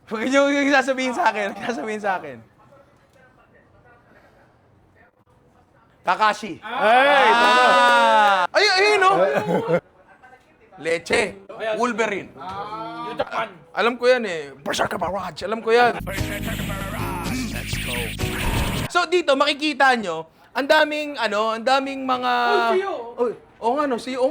Huwag niyo yung sasabihin sa akin. Kakashi. Ay, no? Leche. Wolverine. Alam ko yan eh. Berserker Barrage. Alam ko yan. So dito, makikita nyo, ang daming mga... Oo nga no, siyo.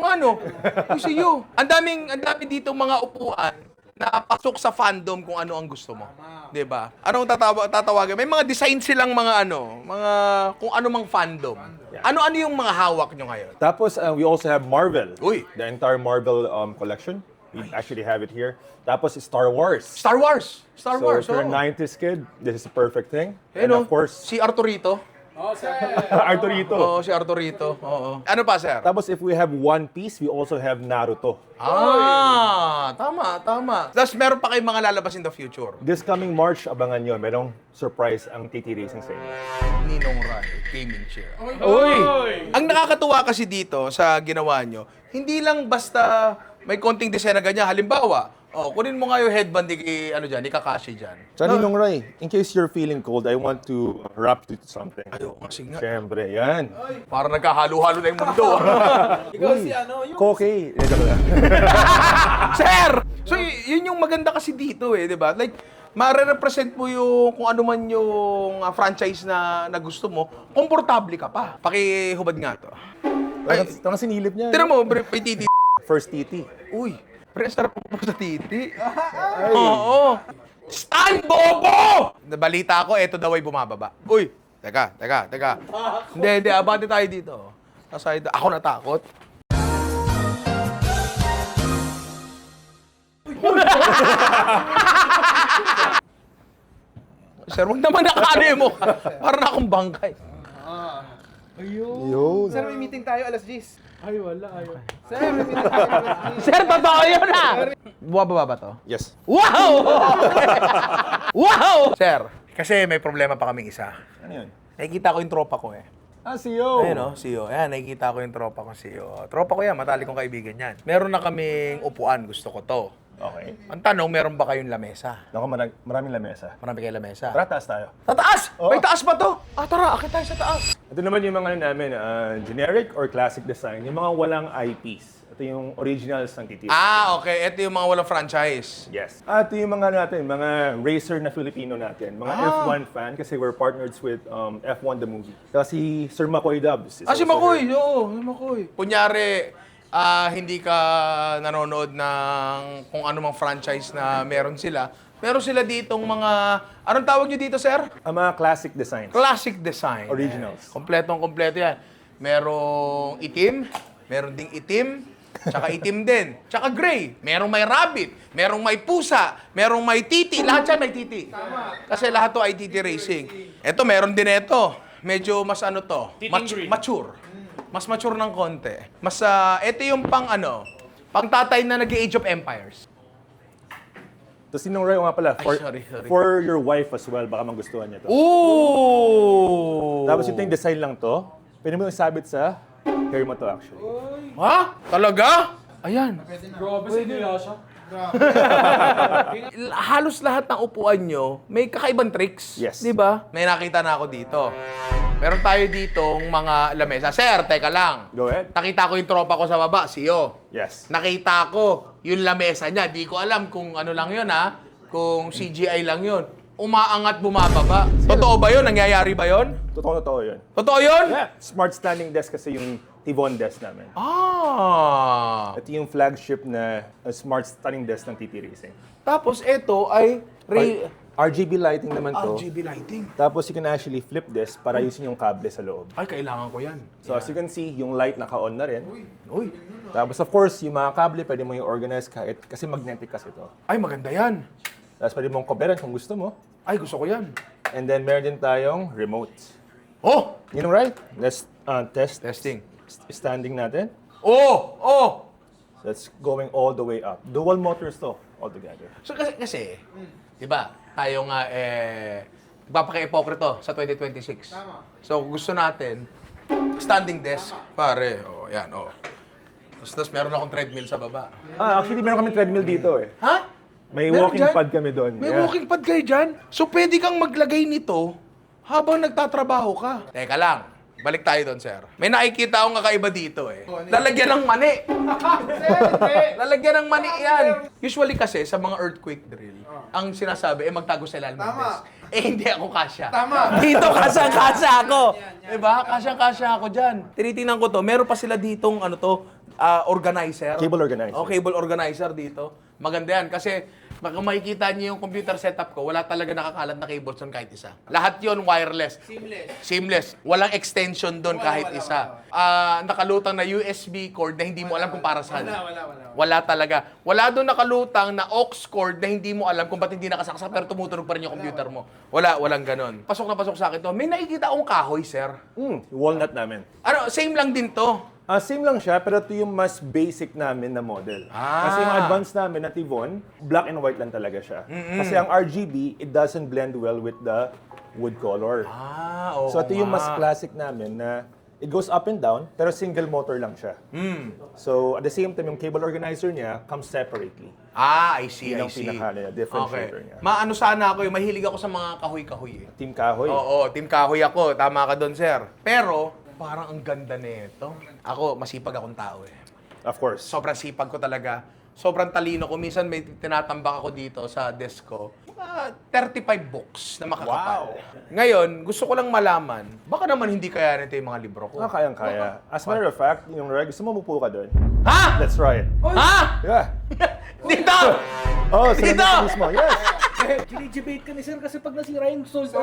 Ang daming dito mga upuan na pasok sa fandom kung ano ang gusto mo. 'Di ba? Anong tatawagan? May mga design silang mga kung ano mang fandom. Ano-ano yung mga hawak nyo ngayon? Tapos, we also have Marvel. Uy. The entire Marvel collection. We actually have it here. Tapos, Star Wars. Star Wars. So, if you're a 90s kid, this is the perfect thing. Eh, And no? of course, Si Arturito. Arturito. Oo, si Arturito. Oo. Ano pa, sir? Tapos, if we have One Piece, we also have Naruto. Tama. Tapos meron pa kayong mga lalabas in the future. This coming March, abangan nyo, merong surprise ang TT Racing sa inyo. Ninong Rai, gaming chair. Ang nakakatuwa kasi dito sa ginawa nyo, hindi lang basta may konting desena ganyan. Halimbawa, kunin mo nga yung headband ni Kakashi dyan. Tsaka Ninong Ray, in case you're feeling cold, I want to wrap you to something. Ayaw kasi nga. Siyempre, yan. Parang nagkahalo-halo na yung mundo. Ikaw si ano, yung... Koke. Joke lang. Sir! So, yun yung maganda kasi dito eh, di ba? Like, mare-represent mo yung kung ano man yung franchise na gusto mo, komportable ka pa. Pakihubad nga to. Ito nga sinilip niya. Tira mo, may titi. First TT. Uy, pre, sarap po sa titi. Oo. Stan Bobo! Nabalita ko, eto daw ay bumababa. Uy, teka. Hindi, abante tayo dito. Ako natakot. Sir, huwag naman nakaano mo. Para na akong bangkay. Yun. Sir, may meeting tayo alas 10. Ay, wala. Sir, may meeting tayo alas 10. Sir, totoo yun na! Bumababa ba to? Yes. Wow! Wow! Sir, kasi may problema pa kaming isa. Ano yun? Nakikita ko yung tropa ko eh. CEO. Ayun o, CEO. Ayan, nakikita ko yung tropa ko, CEO. Tropa ko yan, matalik kong kaibigan yan. Meron na kaming upuan, gusto ko to. Okay. Ang tanong, meron ba kayong lamesa? Naku, maraming lamesa. Marami kayong lamesa. Tara, taas tayo. Sa taas! Oo. May taas ba to? Tara, akit tayo sa taas. Ito naman yung mga namin, generic or classic design. Yung mga walang IPs. Ito yung originals ng TT. Okay. Ito yung mga walang franchise. Yes. Ito yung mga natin, mga racer na Filipino natin. Mga F1 fan kasi we're partners with F1 the movie. Kasi Sir Makoy Dubs. is Si also Makoy. here. Oo, si Makoy. Kunyari, hindi ka nanonood ng kung anumang franchise na meron sila. Meron sila ditong mga, anong tawag nyo dito, sir? Ang mga classic designs. Classic design. Originals. Kompletong-kompleto yan. Merong itim, meron ding itim, Tsaka itim din. Tsaka gray. Merong may rabbit. Merong may pusa. Merong may titi. Lahat yan may titi. Kasi lahat to ay titi racing. Ito, meron din ito. Medyo mas ano to. Mature. Mas mature ng konti. Mas, ito yung pang pang tatay na nag-Age of Empires. Tapos sinong Ray nga pala, sorry. for your wife as well, baka magustuhan niya to. Ooh! Tapos ito yung design lang to. Pwede mo yung sabit sa hair mo to actually. Ha? Talaga? Ayan. Grabe si Nilasha. Halos lahat ng upuan nyo, may kakaibang tricks. Yes. Di ba? May nakita na ako dito. Meron tayo ditong mga lamesa. Sir, teka lang. Go ahead. Nakita ko yung tropa ko sa baba, Sio. Yes. Nakita ko yung lamesa niya. Di ko alam kung ano lang yun, ha? Kung CGI lang yun. Umaangat, bumababa. Totoo ba yun? Nangyayari ba yun? Totoo yun. Totoo yun? Yeah. Smart standing desk kasi yung Tivon desk namin. Ah. Ito yung flagship na smart standing desk ng TT Racing. Tapos ito ay RGB lighting naman to. RGB lighting. Tapos you can actually flip this para yusin yung kable sa loob. Ay, kailangan ko yan. So as you can see, yung light naka-on na rin. Uy. Tapos of course, yung mga kable pwede mo yung organize kahit kasi magnetic kasi ito. Ay, maganda yan. Tapos pwede mong coveran kung gusto mo. Ay, gusto ko yan. And then meron din tayong remote. Oh! You know, right? Let's test. Testing. Standing natin. Oh! Oh! That's going all the way up. Dual motors to altogether. So kasi di ba, tayo nga nagpapaka-ipokrito sa 2026. Tama. So gusto natin standing desk, pare. Oh, yan, oh. Tapos meron akong treadmill sa baba. Actually, meron kami treadmill dito eh. Ha? May Meron walking dyan? pad kami doon. May Yeah. walking pad kayo dyan? So pwede kang maglagay nito habang nagtatrabaho ka. Teka lang. Balik tayo doon, sir. May nakikita akong kakaiba dito eh. Lalagyan ng mani. Lalagyan ng mani yan. Usually kasi sa mga earthquake drill, ang sinasabi magtago sa ilalim ng desk. Hindi ako kasya. Dito kasya ako. Diba? Kasyang-kasya ako dyan. Tinitingnan ko to. Meron pa sila ditong organizer. Cable organizer. Oh, cable organizer dito. Maganda yan kasi baka makikita niyo yung computer setup ko, wala talaga nakakalat na cables doon kahit isa. Lahat yon wireless. Seamless. Walang extension doon kahit isa. Nakalutang na USB cord na hindi mo alam kung para saan. Wala talaga. Wala doon nakalutang na aux cord na hindi mo alam kung ba't hindi nakasaksak pero tumutunog pa rin yung computer mo. Walang ganon. Pasok na pasok sa akin to. May nakikita akong kahoy, sir. Walnut namin. Same lang din to. Same lang siya, pero ito yung mas basic namin na model. Kasi yung advanced namin na Tivon, black and white lang talaga siya. Kasi ang RGB, it doesn't blend well with the wood color. Oo So ito yung mas nga. classic namin na it goes up and down, pero single motor lang siya. So at the same time, yung cable organizer niya comes separately. I see, Yun I ang see. pinaka-differentiator niya. Maano sana ako mahilig ako sa mga kahoy-kahoy eh. Team Kahoy. Oo, team kahoy ako. Tama ka doon, sir. Pero, parang ang ganda nito. Ako, masipag akong tao eh. Of course. Sobrang sipag ko talaga. Sobrang talino ko. Minsan may tinatambak ako dito sa desk ko. 35 books na makakapal. Ngayon, gusto ko lang malaman, baka naman hindi kaya nito yung mga libro ko. Kayang-kaya. As a matter of fact, yung Reg, gusto mo mupo ka doon? Ha? Let's try it. Ha? Yeah. Dito! Oh, sa Dito! lamesa mismo. Yes. Kinijibate ka ni sir kasi pag nasira yung sold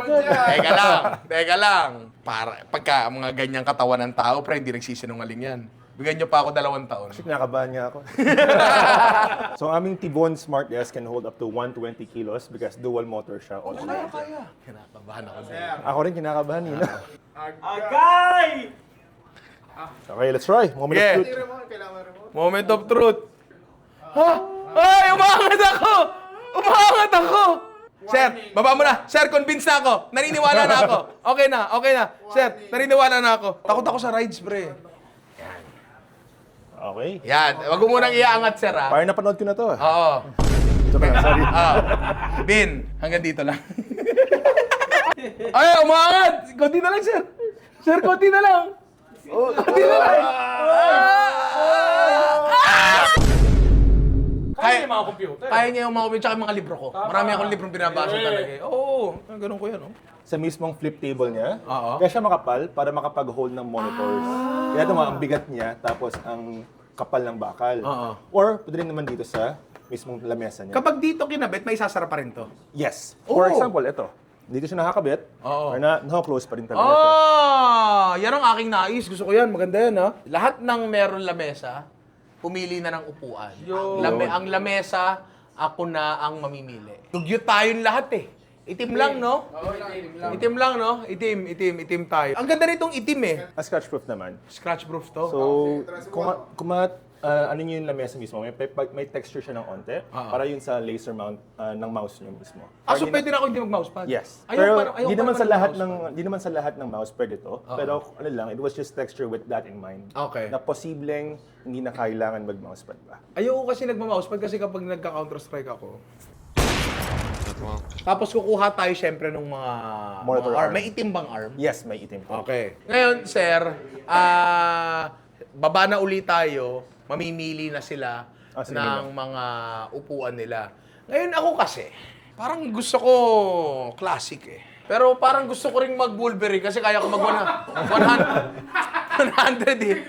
Teka lang. Pagka mga ganyang katawan ng tao, pre, hindi nagsisinungaling yan. Bigyan niyo pa ako 2 taon. Kinakabahan niya ako. So, ang aming Tivon Smart Desk can hold up to 120 kilos because dual motor siya. Kaya. Kinakabahan ako sa'yo. Ako rin kinakabahan nila. Agay! Okay, let's try. Moment of truth. Moment of truth. Ha? Ay, umangat ako! Umangat ako! Sir, baba mo na. Sir, convinced na ako. Naniniwala na ako. Okay na. Sir, naniniwala na ako. Takot ako sa rides, pre. Okay. Yan. Wag mo munang iaangat, sir, ha? Parang napanood ko na to. Oo. Ito na, sorry. Bin, hanggang dito lang. Ay, umangat! Konti na lang, sir. Sir, konti na lang. Konti na lang. Kaya yung mga computer. Kaya niya yung mga computer tsaka yung mga libro ko. Marami akong librong binabasa talaga eh. Oo, ganun ko yan, oh. Sa mismong flip table niya, Oo. kaya siya makapal para makapag-hold ng monitors. Kaya ito ang bigat niya, tapos ang kapal ng bakal. Oo. Or, pwede rin naman dito sa mismong lamesa niya. Kapag dito kinabit, may isasara pa rin to. Yes. For Oh. example, ito. Dito siya nakakabit, Oo. or naka-close pa rin talaga ito. Yan ang aking nais. Gusto ko yan. Maganda yan, ha? Lahat ng meron lamesa, pumili na ng upuan. Ang lamesa, ako na ang mamimili. Dugyot tayong lahat eh. Itim lang, no? Itim lang, no? Itim tayo. Ang ganda nitong itim eh. Scratch-proof naman. Scratch-proof to. So, ano yun yung lamesa mismo, may texture siya ng onte, para yun sa laser mount ng mouse nyo mismo. So pwede na ako hindi mag-mousepad? Yes. Ayaw Pero ayaw di pa naman sa lahat mag-mousepad. di naman sa lahat ng mouse pwede to. Pero ano lang, it was just texture with that in mind. Okay. Na posibleng hindi na kailangan mag-mousepad pa. Ayoko kasi nagma-mousepad kasi kapag nagka-Counter-Strike ako, tapos kukuha tayo syempre ng mga Monitor arm. arm. May itim bang arm? Yes, may itim po. Okay. Ngayon, sir, baba na uli tayo, mamimili na sila Sige ng mga upuan nila. Ngayon ako kasi, parang gusto ko classic eh. Pero parang gusto ko ring mag-Wolverine kasi kaya ko mag 100 hit.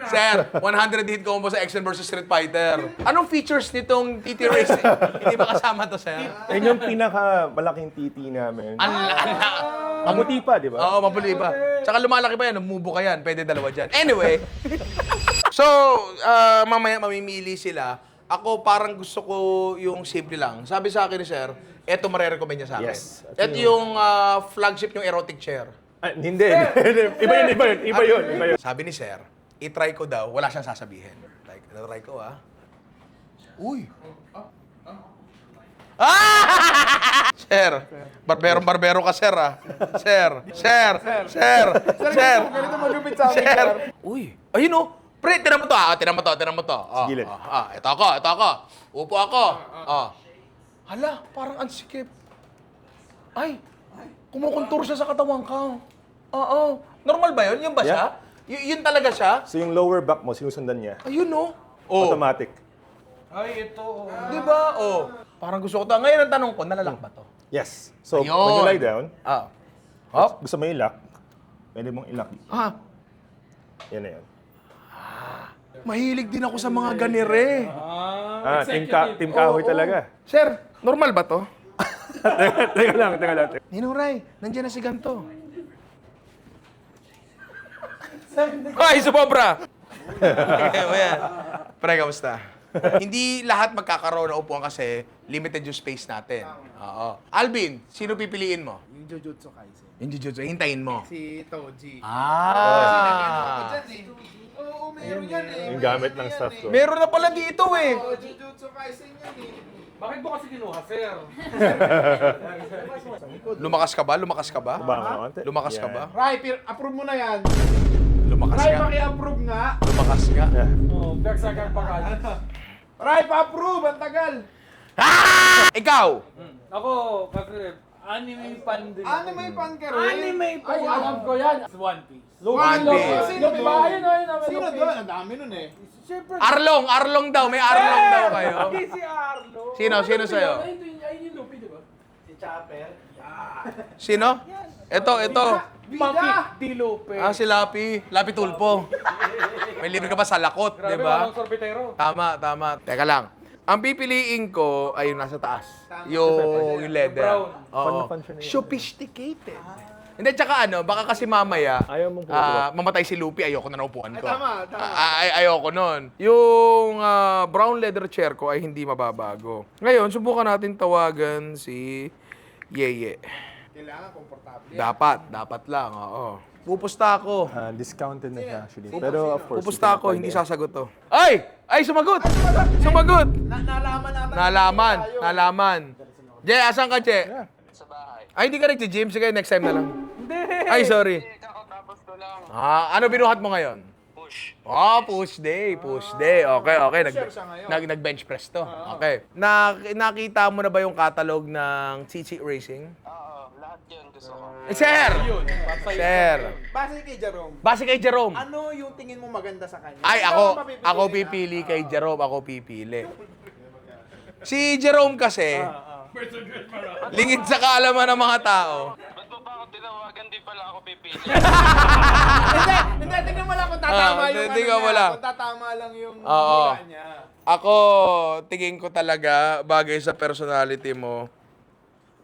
Sir, 100 hit combo sa X-Men vs Street Fighter. Anong features nitong TT Racing? Hindi ba kasama to, sir? Yan yung pinaka-malaking TT namin. Ang Maputi pa, di ba? Oo, mapuli pa. Tsaka lumalaki pa yan, umubo ka yan. Pwede dalawa dyan. Anyway, so, mamaya mamimili sila. Ako parang gusto ko yung simple lang. Sabi sa akin ni sir, eto marirecommend niya sa akin. Yes. Ito yung flagship yung erotic chair. Hindi. Iba yun. Sabi ni sir, i-try ko daw, wala siyang sasabihin. Like, try ko Uy! Sir, barbero ka, sir, Sir! Ganito magupit sa amin, Sir! Uy! Ayun o! Pre, tinan mo to. Tinan mo to. Gilid. Ito ako. Upo ako. Hala, parang ang sikip. Ay, kumukontur siya sa katawan ka. Oo. Normal ba yun? Yun ba siya? Yun talaga siya? So yung lower back mo, sinusundan niya. Ayun o. Automatic. Ay, ito. Di ba? Parang gusto ko to. Ngayon ang tanong ko, nalalak ba to? Yes. So, Ayun. when you lie down, Hop. gusto mo i-lock, pwede mong i-lock. Yan na yun. Mahilig din ako sa mga ganire. Team kahoy talaga. Sir, normal ba to? Teka lang. Ninong Ray, nandiyan na si Ganto. Ay, sumobra! Pre, kamusta? Hindi lahat magkakaroon ng upuan kasi limited yung space natin. Oo. Alvin, sino pipiliin mo? Yung Jujutsu Kaisen. Yung Jujutsu, hintayin mo. Si Toji. Oo, meron yan eh. Yung gamit ng stuff ko. Meron na pala dito eh. Jujutsu Kaisen yan eh. Bakit mo kasi kinuha, sir? Lumakas ka ba? Lumakas ka ba? Rai, approve mo na yan. Lumakas Rai, nga. paki-approve nga. Lumakas nga. Oh, dagsagang pakal. Rai, pa-approve. Ang tagal. Ikaw! Ako, kasi anime fan din. Ano may fan ka rin? Anime fan. Ay, alam ko yan. One Piece. One Piece. Sino Luffy doon? ba? Ayun. Sino doon? Ang dami nun eh. Siyempre. Arlong daw. May Arlong daw kayo. Hindi si Arlo. Sino sa'yo? Ayun yung Luffy, di ba? Si Chopper. Sino? Ito. Monkey D. Luffy. Si Lapi. Lapi Tulpo. May libre ka pa sa lakot, di Grabe, ba? walang sorbetero. Tama. Teka lang. Ang pipiliin ko ay yung nasa taas. Yung leather. Brown. Oo. Fun siya na yun. Sophisticated. Hindi, tsaka baka kasi mamaya, Ayaw mong pumulot. mamatay si Lupi, ayoko na naupuan ko. Tama. Ayoko nun. Yung brown leather chair ko ay hindi mababago. Ngayon, subukan natin tawagan si Yeye. Kailangan komportable. Dapat lang, oo. Pupusta ako. Discounted na siya actually. Pero of course, Pupusta ako, hindi sasagot to. Ay! Sumagot! Sumagot! Nalaman. Jay, asan ka, Jay? Sa bahay. Ay, hindi ka nag-gym. Sige, next time na lang. Hindi. Ay, sorry. Kakatapos ko lang. Ano binuhat mo ngayon? Push. Push day. Okay. Nag-bench press to. Okay. Nakita mo na ba yung catalog ng TT Racing? Oo, lahat yun gusto ko. Sir! Base kay Jerome. Ano yung tingin mo maganda sa kanya? Ay, ako pipili kay Jerome. Si Jerome kasi, lingid sa kaalaman ng mga tao. Ba't mo ba ako tinawagan? Di pala ako pipili. Hindi, tingnan mo lang kung tatama yung tingnan mo lang. Kung tatama lang yung Oo. mula niya. Ako, tingin ko talaga, bagay sa personality mo,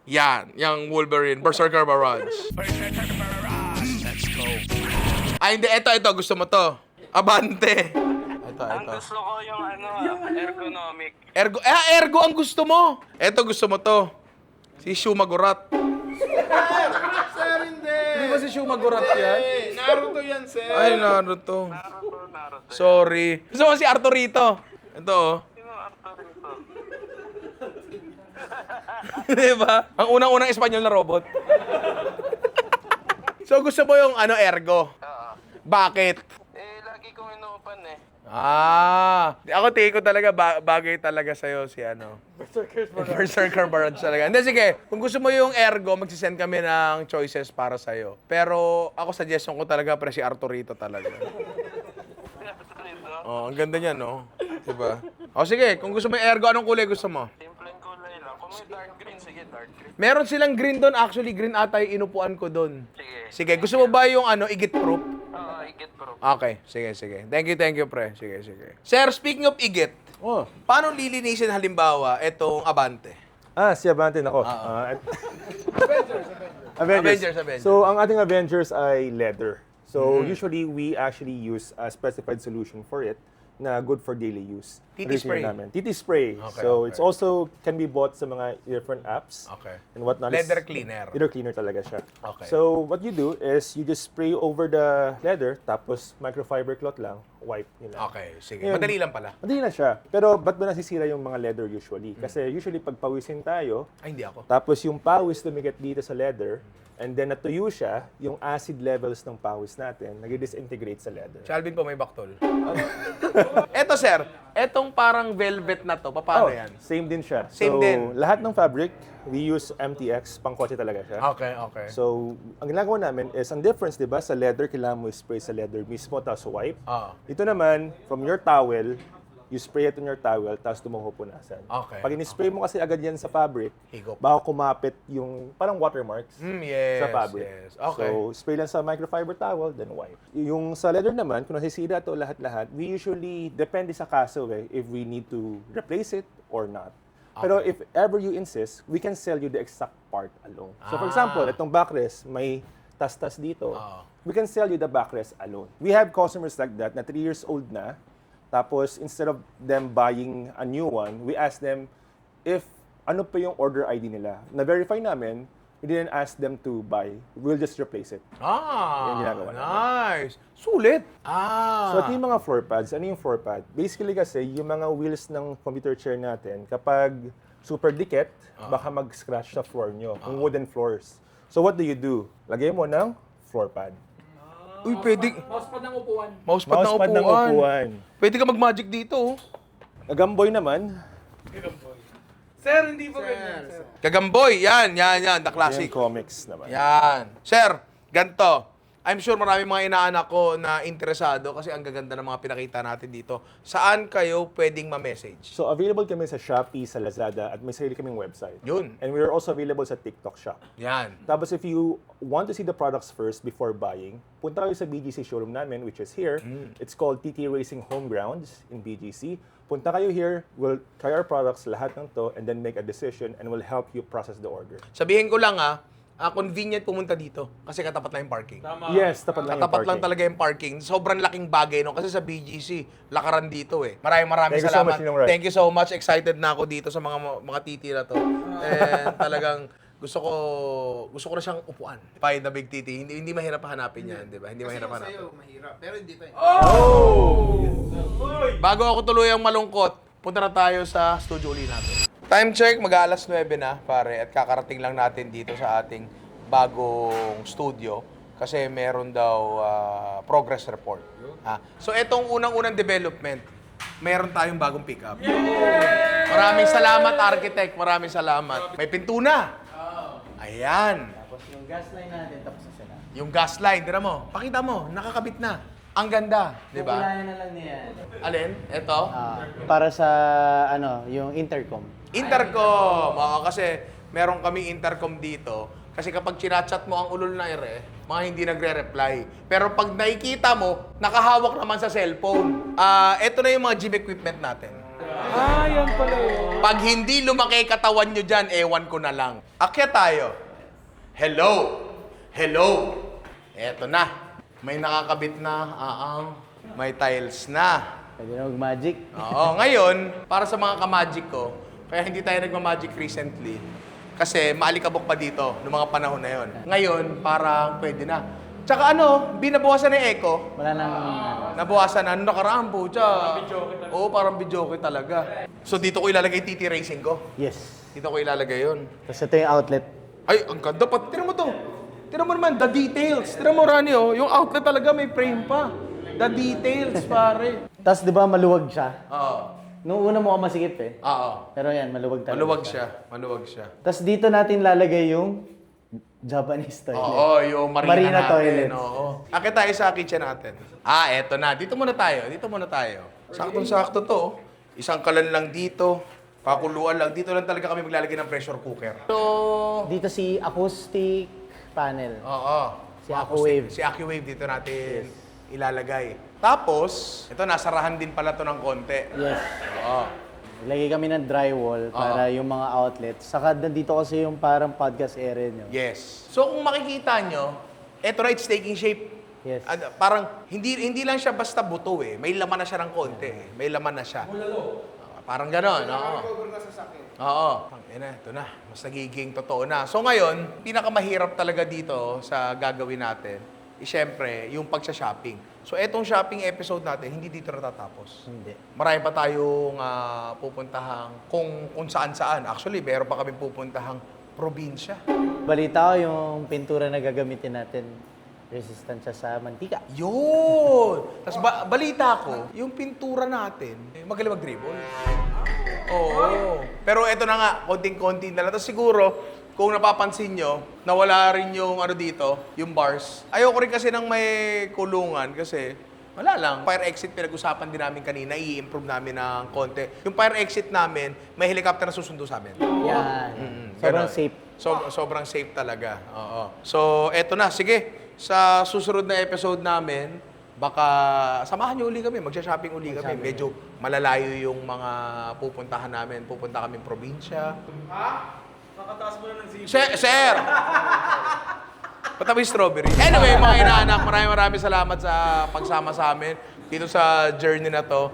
yung Wolverine, Berserker Barrage. Let's go. Ay, hindi, ito, gusto mo to. Abante. Ang gusto ko yung ergonomic. Ergo ang gusto mo. Eto, gusto mo to. Si Shumagorat. Sir, hindi. Di ba si Shumagorat yan? Naruto yan, sir. Ay, Naruto. Naruto. Sorry. Gusto mo si Arturito. Ito, oh. Sino actor ito? Di ba? Ang unang-unang Espanyol na robot. So, gusto mo yung ergo? Oo. Bakit? Lagi kong inuupan eh. Ako tingin ko talaga bagay talaga sa'yo si Berserker Barrage talaga. Hindi, sige. Kung gusto mo yung ergo, magsisend kami ng choices para sa'yo. Pero ako suggestion ko talaga si Arturito talaga. Oh, ang ganda niya, no? Diba? O sige, kung gusto mo yung ergo, anong kulay gusto mo? Simpleng kulay lang. Kung may dark green, sige dark green. Meron silang green doon. Actually, green ata yung inupuan ko doon. Sige. Sige, gusto mo ba yung igit proof? Oo, igit bro. Okay, sige. Thank you, pre. Sige. Sir, speaking of igit, paano lilinisin halimbawa itong Abante? Si Abante, nako. Avengers. Avengers. So, ang ating Avengers ay leather. So, usually, we actually use a specified solution for it na good for daily use. TT spray. TT spray. Okay, So, okay. it's also can be bought sa mga different apps. Okay. And whatnot. Leather cleaner. Leather cleaner talaga siya. Okay. So, what you do is you just spray over the leather, tapos microfiber cloth lang, wipe nila. Okay, sige. Yun. Madali lang pala. Madali na siya. Pero ba't ba nasisira yung mga leather usually? Kasi usually pag pawisin tayo, Ay, hindi ako. tapos yung pawis tumigat dito sa leather, and then natuyo siya, yung acid levels ng pawis natin, nag-disintegrate sa leather. Si Alvin po may baktol. Eto, sir. Etong parang velvet na to, paano yan? Same din siya. Same so, din. lahat ng fabric, we use MTX, pang-kotse talaga siya. Okay. So, ang ginagawa namin is, ang difference, di ba, sa leather, kailangan mo spray sa leather mismo, tapos wipe. Ito naman, from your towel, you spray it on your towel, tapos mo pupunasan. Okay. Pag in-spray mo kasi agad yan sa fabric, Higop. baka kumapit yung parang watermarks Yes, sa fabric. yes. Okay. So, spray lang sa microfiber towel, then wipe. Yung sa leather naman, kung nasisira to lahat-lahat, we usually, depende sa kaso if we need to replace it or not. Pero if ever you insist, we can sell you the exact part alone. So for example, itong backrest, may tas-tas dito. We can sell you the backrest alone. We have customers like that na 3 years old na. Tapos instead of them buying a new one, we ask them if ano pa yung order ID nila. Na-verify namin, we didn't ask them to buy. We'll just replace it. Yung ginagawa namin. Nice. Sulit. So, ito yung mga floor pads. Ano yung floor pad? Basically kasi, yung mga wheels ng computer chair natin, kapag super dikit, baka mag-scratch sa floor nyo, kung wooden floors. So, what do you do? Lagay mo ng floor pad. Uy, pwede. Mousepad ng upuan. Mousepad ng upuan. Pwede ka mag-magic dito. Kagamboy naman. Sir, hindi pa ganyan, sir. Kagamboy. Yan. The Yung classic. comics naman. Yan. Sir, ganito. I'm sure marami mga inaanak ko na interesado kasi ang gaganda ng mga pinakita natin dito. Saan kayo pwedeng ma-message? So, available kami sa Shopee, sa Lazada, at may sarili kaming website. Yun. And we're also available sa TikTok Shop. Yan. Tapos if you want to see the products first before buying, punta kayo sa BGC showroom namin, which is here. It's called TT Racing Home Grounds in BGC. Punta kayo here, we'll try our products, lahat ng to, and then make a decision, and we'll help you process the order. Sabihin ko lang convenient pumunta dito kasi katapat lang yung parking. Yes, tapat lang yung Katapat lang parking. talaga yung parking. Sobrang laking bagay no kasi sa BGC, lakaran dito eh. Maraming Thank you so salamat. much, Ninong Ray. Thank you so much. Excited na ako dito sa mga titi na to. And talagang gusto ko na siyang upuan. Pay the big titi. Hindi mahirap hanapin yan, di ba? Hindi mahirap hanapin. Sa'yo, mahirap. Pero hindi pa. Bago ako tuluyang malungkot, punta na tayo sa studio uli natin. Time check, mag-aalas 9 na, pare, at kakarating lang natin dito sa ating bagong studio kasi meron daw progress report. So, etong unang-unang development, meron tayong bagong pickup. Maraming salamat, architect. Maraming salamat. May pinto na. Ayan. Tapos yung gas line natin, tapos na siya na. Yung gas line, tira mo. Pakita mo, nakakabit na. Ang ganda, di ba? Kukulayan na lang niya. Alin? Ito? Para sa, yung intercom. Intercom. Kasi meron kami intercom dito. Kasi kapag chinachat mo ang ulol na mga hindi nagre-reply. Pero pag nakikita mo, nakahawak naman sa cellphone. Ito na yung mga gym equipment natin. Yan pala yun. Pag hindi lumaki katawan nyo dyan, ewan ko na lang. Akyat tayo. Hello. Eto na. May nakakabit na. May tiles na. Pwede na mag-magic. Oo, ngayon, para sa mga ka-magic ko, kaya hindi tayo nagma-magic recently, kasi maalikabok pa dito noong mga panahon na yon. Ngayon, parang pwede na. Tsaka binabawasan ng echo. Wala nang Nabawasan na, nakaraan po, Oo, parang videoke talaga. So dito ko ilalagay TT Racing ko. Yes. Dito ko ilalagay yon. Tapos ito yung outlet. Ay, ang ganda. Tira mo to. Tira mo naman, the details. Tira mo, Rani, yung outlet talaga may frame pa. The details, pare. Tapos di ba maluwag siya? Oo. Nung una mo masikip eh. Oo. Pero yan, maluwag talaga. Maluwag siya. Tapos dito natin lalagay yung Japanese toilet. Oo, yung marina Marina natin. toilet. Oo. Akit tayo sa kitchen natin. Eto na. Dito muna tayo. Saktong-sakto to. Isang kalan lang dito. Pakuluan lang. Dito lang talaga kami maglalagay ng pressure cooker. So, Dito si acoustic panel. oo. Si AccuWave. Si AccuWave dito natin ilalagay. Tapos, ito nasarahan din pala to ng konti. Yes. Oo. Ilagay kami ng drywall para yung mga outlets. Saka nandito kasi yung parang podcast area nyo. Yes. So kung makikita nyo, eto na, it's taking shape. Yes. Parang hindi lang siya basta buto eh. May laman na siya ng konti eh. May laman na siya. Parang gano'n. Oo. Oo. Ito na. Mas nagiging totoo na. So ngayon, pinakamahirap talaga dito sa gagawin natin, siyempre, yung pagsha-shopping. So etong shopping episode natin, hindi dito natatapos. Hindi. Marami pa tayong pupuntahang kung saan-saan. Actually, meron pa kami pupuntahang probinsya. Balita ko yung pintura na gagamitin natin, resistant siya sa mantika. Yun! Tapos balita ko, yung pintura natin, magaling mag-dribble. Oo. Pero eto na nga, konting-konti na lang. Tapos siguro, kung napapansin nyo, nawala rin yung dito, yung bars. Ayoko rin kasi nang may kulungan kasi wala lang. Fire exit pinag-usapan din namin kanina, i-improve namin ng konti. Yung fire exit namin, may helicopter na susundo sa amin. Yan. Sobrang Ganon. safe. Sobrang safe talaga. Oo. So, eto na. Sige, sa susunod na episode namin, baka samahan nyo uli kami, magsha-shopping uli kami. Medyo malalayo yung mga pupuntahan namin. Pupunta kami probinsya. Nakataas mo na ng zero. Sir! Patabi strawberry. Anyway, mga inaanak, maraming salamat sa pagsama sa amin dito sa journey na to.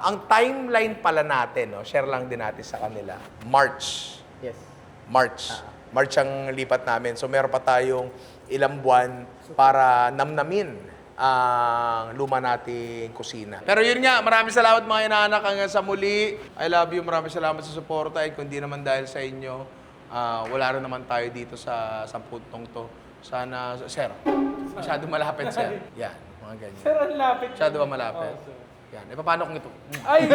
Ang timeline pala natin, share lang din natin sa kanila. March. Yes. March ang lipat namin. So meron pa tayong ilang buwan para namnamin ang luma nating kusina. Pero yun nga, maraming salamat mga inaanak hanggang sa muli. I love you, maraming salamat sa suporta. At kung di naman dahil sa inyo, wala rin naman tayo dito sa puntong to. Sana, sir, masyado malapit, sir. Yan, mga ganyan. Sir, ang lapit. Masyado ba malapit? Yan, paano kung ito? Ay!